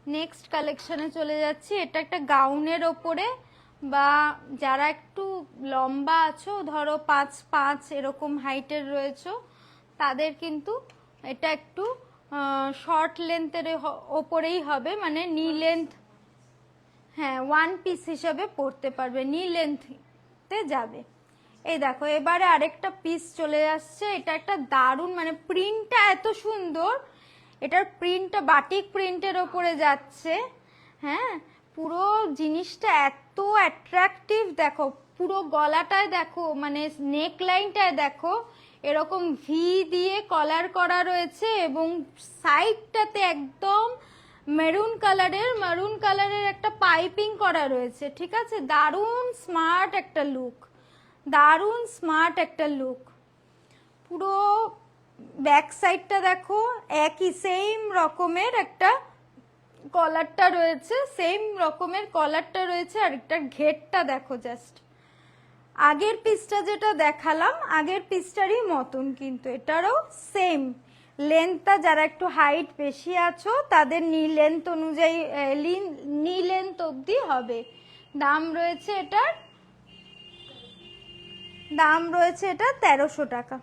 নেক্সট কালেকশানে চলে যাচ্ছি। এটা একটা গাউনের ওপরে, বা যারা একটু লম্বা আছো, ধরো 5'5" এরকম হাইটের রয়েছো, তাদের কিন্তু এটা একটু শর্ট লেন্থের ওপরেই হবে, মানে নি লেন্থ, হ্যাঁ, ওয়ান পিস হিসাবে পরতে পারবে, নি লেন্থে যাবে। এই দেখো এবারে আরেকটা পিস চলে আসছে, এটা একটা দারুণ, মানে প্রিন্টটা এত সুন্দর, এটার প্রিন্টটা বাটিক প্রিন্টের ওপরে যাচ্ছে, হ্যাঁ, পুরো জিনিসটা এত অ্যাট্রাকটিভ, দেখো পুরো গলাটায় দেখো, মানে নেক লাইনটায় দেখো এরকম ভি দিয়ে কলার করা রয়েছে, এবং সাইডটাতে একদম মেরুন কালারের একটা পাইপিং করা রয়েছে, ঠিক আছে, দারুণ স্মার্ট একটা লুক, দারুণ স্মার্ট একটা লুক। পুরো ব্যাক সাইডটা দেখো একই সেম রকমের একটা কলারটা রয়েছে, সেম রকমের কলারটা রয়েছে, আর একটা ঘেরটা দেখো জাস্ট আগের পিসটা যেটা দেখালাম আগের পিসটারই মতন, কিন্তু এটারও সেম লেন্থটা, যারা একটু হাইট বেশি আছো তাদের নি লেন্থ অনুযায়ী নি লেন্থ অবধি হবে। দাম রয়েছে এটার, দাম রয়েছে এটা 1300 টাকা।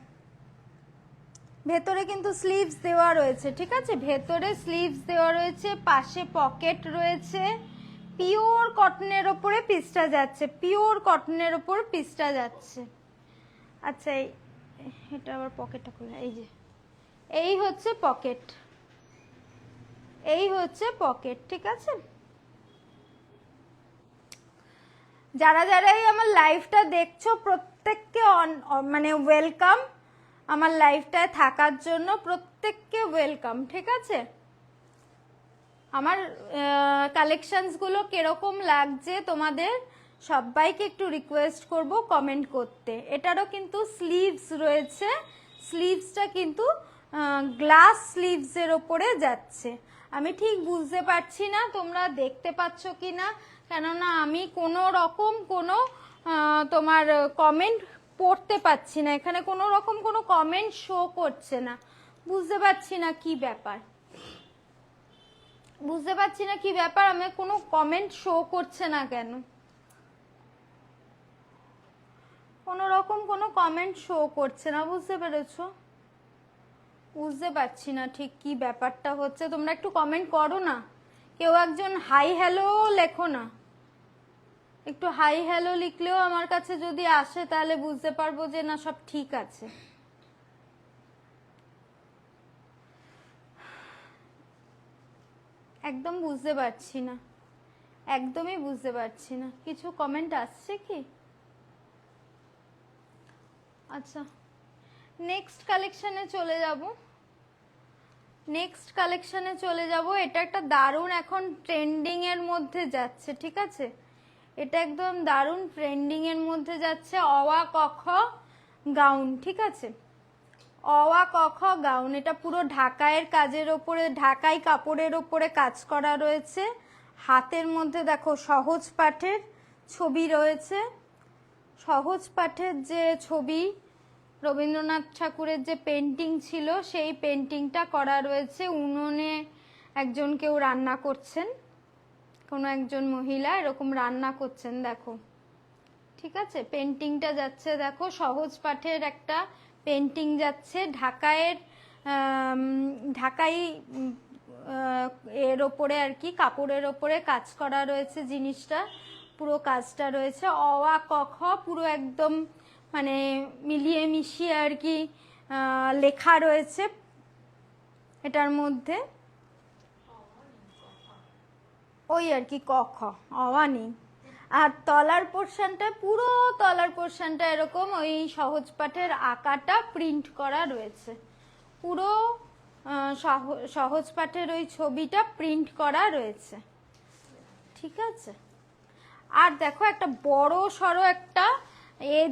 ভেতরে কিন্তু স্লিভস দেওয়া রয়েছে, ঠিক আছে, ভেতরে স্লিভস দেওয়া রয়েছে, পাশে পকেট রয়েছে, পিওর কটনের ওপরে পিসটা যাচ্ছে, পিওর কটনের ওপর পিসটা যাচ্ছে। আচ্ছা এটা আবার পকেটটা খোলা, এই যে এই হচ্ছে পকেট, এই হচ্ছে পকেট, ঠিক আছে। যারা যারাই আমার লাইভটা দেখছো প্রত্যেককে মানে ওয়েলকাম, আমার লাইভটায় থাকার জন্য প্রত্যেককে ওয়েলকাম, ঠিক আছে। আমার কালেকশনসগুলো কিরকম লাগছে তোমাদের সবাইকে একটু রিকোয়েস্ট করব কমেন্ট করতে। এটারও কিন্তু স্লিভস রয়েছে, স্লিভসটা কিন্তু গ্লাস স্লিভসের ওপরে যাচ্ছে। আমি ঠিক বুঝতে পারছি না তোমরা দেখতে পাচ্ছ কি না, কেননা আমি কোনো রকম কোনো তোমার কমেন্ট পড়তে পাচ্ছি না, এখানে কোনো রকম কোনো কমেন্ট শো করছে না, বুঝতে পারছি না কি ব্যাপার, বুঝতে পারছি না কি ব্যাপার, আমি কোনো কমেন্ট শো করছে না কেন, কোনো রকম কোনো কমেন্ট শো করছে না, বুঝতে পেরেছো, বুঝতে পারছি না ঠিক কি ব্যাপারটা হচ্ছে। তোমরা একটু কমেন্ট করো না, কেউ একজন হাই হ্যালো লেখো না, একটু হাই হ্যালো লিখলেও আমার কাছে যদি আসে তাহলে বুঝতে পারবো যে না সব ঠিক আছে। একদম বুঝতে পারছি না, একদমই বুঝতে পারছি না। কিছু কমেন্ট আসছে কি? আচ্ছা, নেক্সট কালেকশানে চলে যাব। এটা একটা দারুণ এখন ট্রেন্ডিং এর মধ্যে যাচ্ছে, ঠিক আছে? এটা একদম দারুণ ট্রেন্ডিং এর মধ্যে যাচ্ছে, অওয়া ক খ গাউন, ঠিক আছে? অওয়া ক খ গাউন, এটা পুরো ঢাকাইয়ের কাজের ওপরে, ঢাকাই কাপড়ের ওপরে কাজ করা রয়েছে। হাতের মধ্যে দেখো সহজ পাঠের ছবি রয়েছে, সহজ পাঠের যে ছবি, রবীন্দ্রনাথ ঠাকুরের যে পেন্টিং ছিল সেই পেন্টিংটা করা রয়েছে। উনুনে একজন কেউ রান্না করছেন, কোনো একজন মহিলা এরকম রান্না করছেন, দেখো, ঠিক আছে? পেন্টিংটা যাচ্ছে, দেখো সহজ পাঠের একটা পেন্টিং যাচ্ছে। ঢাকাই এর ওপরে আর কি, কাপড়ের ওপরে কাজ করা রয়েছে, জিনিসটা পুরো কাজটা রয়েছে। অওয়া ক খ পুরো একদম মানে মিলিয়ে মিশিয়ে আর কি লেখা রয়েছে এটার মধ্যে, ওই আর কি ক খ, অওয়া নেই। আর তলার পোর্শনটা, পুরো তলার পোর্শনটা এরকম ওই সহজ পাঠের আঁকাটা প্রিন্ট করা রয়েছে, পুরো সহজ পাঠের ওই ছবিটা প্রিন্ট করা রয়েছে, ঠিক আছে? আর দেখো একটা বড় সড়ো একটা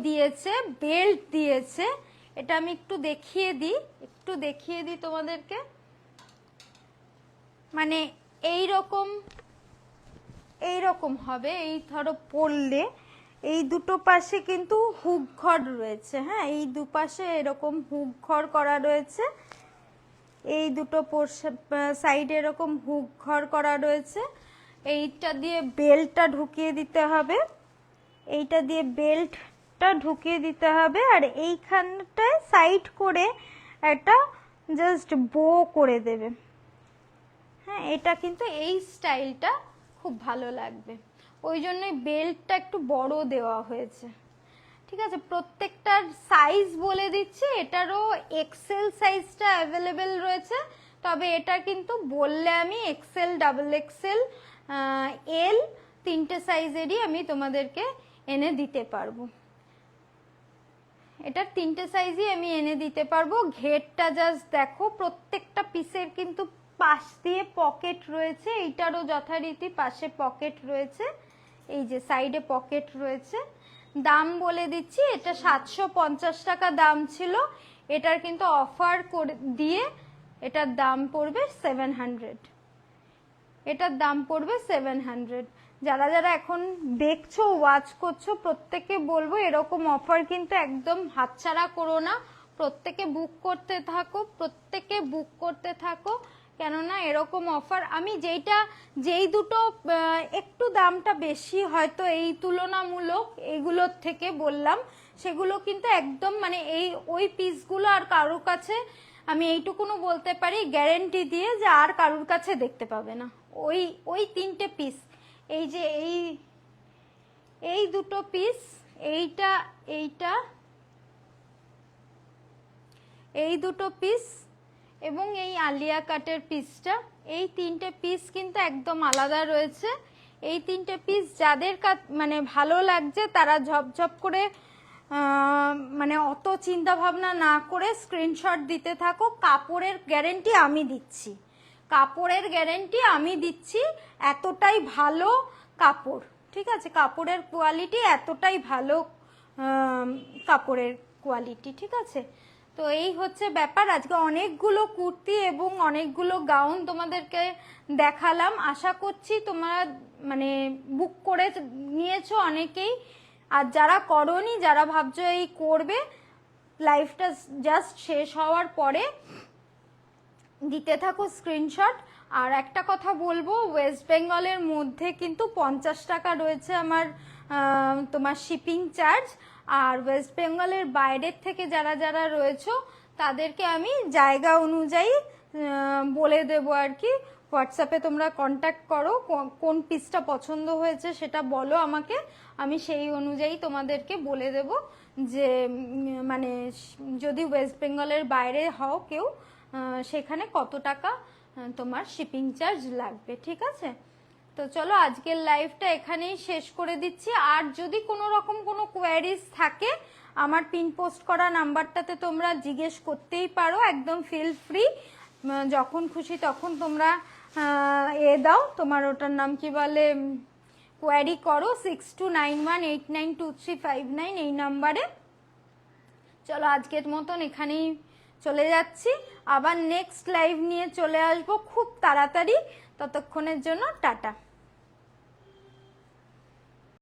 দিয়েছে, বেল্ট দিয়েছে। এটা আমি একটু দেখিয়ে দিই তোমাদেরকে। মানে এইরকম হবে, এই ধরো পরলে এই দুটো পাশে কিন্তু হুক ঘর রয়েছে, হ্যাঁ, এই দুপাশে এরকম হুক ঘর করা রয়েছে, এই দুটো সাইডে এরকম হুক ঘর করা রয়েছে। এইটা দিয়ে বেল্টটা ঢুকিয়ে দিতে হবে, আর এইখানটায় সাইড করে একটা জাস্ট বো করে দেবে, হ্যাঁ। এটা কিন্তু এই স্টাইলটা খুব ভালো লাগবে, ওই জন্যই বেল্টটা একটু বড় দেওয়া হয়েছে, ঠিক আছে? প্রত্যেকটার সাইজ বলে দিচ্ছি, এটারও এক্সেল সাইজটা অ্যাভেলেবেল রয়েছে, তবে এটা কিন্তু বললে আমি এক্সেল, ডাবল এক্সেল, এল, তিনটে সাইজেরই আমি তোমাদেরকে এনে দিতে পারবো। এটার তিনটে সাইজই আমি এনে দিতে পারবো। ঘেরটা জাস্ট দেখো, প্রত্যেকটা পিসের কিন্তু পাশ দিয়ে পকেট রয়েছে, এইটারও যথারীতি পাশে পকেট রয়েছে, এই যে সাইডে পকেট রয়েছে। দাম বলে দিচ্ছি, এটা 750 টাকা দাম ছিল, এটার কিন্তু অফার করে দিয়ে এটার দাম পড়বে 700, এটার দাম পড়বে 700। যারা যারা এখন দেখছো, ওয়াচ করছো, প্রত্যেককে বলবো এরকম অফার কিন্তু একদম হাতছাড়া করো না, প্রত্যেকে বুক করতে থাকো, কেননা এরকম অফার আমি যেই দুটো একটু দামটা বেশি হয়তো এই তুলনামূলক এগুলোর থেকে বললাম, সেগুলো কিন্তু একদম মানে ওই পিসগুলো আর কারোর কাছে আমি এইটুকুনো বলতে পারি গ্যারেন্টি দিয়ে যে আর কারোর কাছে দেখতে পাবে না। ওই তিনটে পিস, এই যে এই দুটো পিস, এই দুটো পিস এবং এই আলিয়া কাটের পিসটা, এই তিনটে পিস কিন্তু একদম আলাদা রয়েছে। এই তিনটে পিস যাদের মানে ভালো লাগছে তারা ঝপঝপ করে মানে অত চিন্তা ভাবনা না করে স্ক্রিনশট দিতে থাকো। কাপড়ের গ্যারেন্টি আমি দিচ্ছি, এতটাই ভালো কাপড়, ঠিক আছে? কাপড়ের কোয়ালিটি এতটাই ভালো, কাপড়ের কোয়ালিটি, ঠিক আছে? তো এই হচ্ছে ব্যাপার। আজকে অনেকগুলো কুর্তি এবং অনেকগুলো গাউন তোমাদেরকে দেখালাম, আশা করছি তোমরা মানে বুক করে নিয়েছো অনেকেই, আর যারা করোনি, যারা ভাবছো এই করবে, লাইফটা জাস্ট শেষ হওয়ার পরে দিতে থাকো স্ক্রিনশট। আর একটা কথা বলবো, ওয়েস্ট বেঙ্গলের মধ্যে কিন্তু 50 টাকা রয়েছে আমার তোমার শিপিং চার্জ, আর ওয়েস্ট বেঙ্গলের বাইরের থেকে যারা যারা রয়েছো তাদেরকে আমি জায়গা অনুযায়ী বলে দেবো আর কি। হোয়াটসঅ্যাপে তোমরা কন্ট্যাক্ট করো, কোন পিসটা পছন্দ হয়েছে সেটা বলো আমাকে, আমি সেই অনুযায়ী তোমাদেরকে বলে দেব যে মানে যদি ওয়েস্ট বেঙ্গলের বাইরে হও কেউ, সেখানে কত টাকা তোমার শিপিং চার্জ লাগবে, ঠিক আছে? তো চলো আজকের লাইভটা এখানেই শেষ করে দিচ্ছি। আর যদি কোনো রকম কোনো কোয়ারিজ থাকে আমার পিন পোস্ট করা নাম্বারটাতে তোমরা জিজ্ঞেস করতেই পারো, একদম ফিল ফ্রি। যখন খুশি তখন তোমরা দাও, তোমার ওটার নাম কি বলে, কোয়ারি করো 6291892359 এই নাম্বারে। চলো আজকের মতন এখানেই চলে যাচ্ছি, আবার নেক্সট লাইভ নিয়ে চলে আসবো খুব তাড়াতাড়ি। ততক্ষণের জন্য টাটা।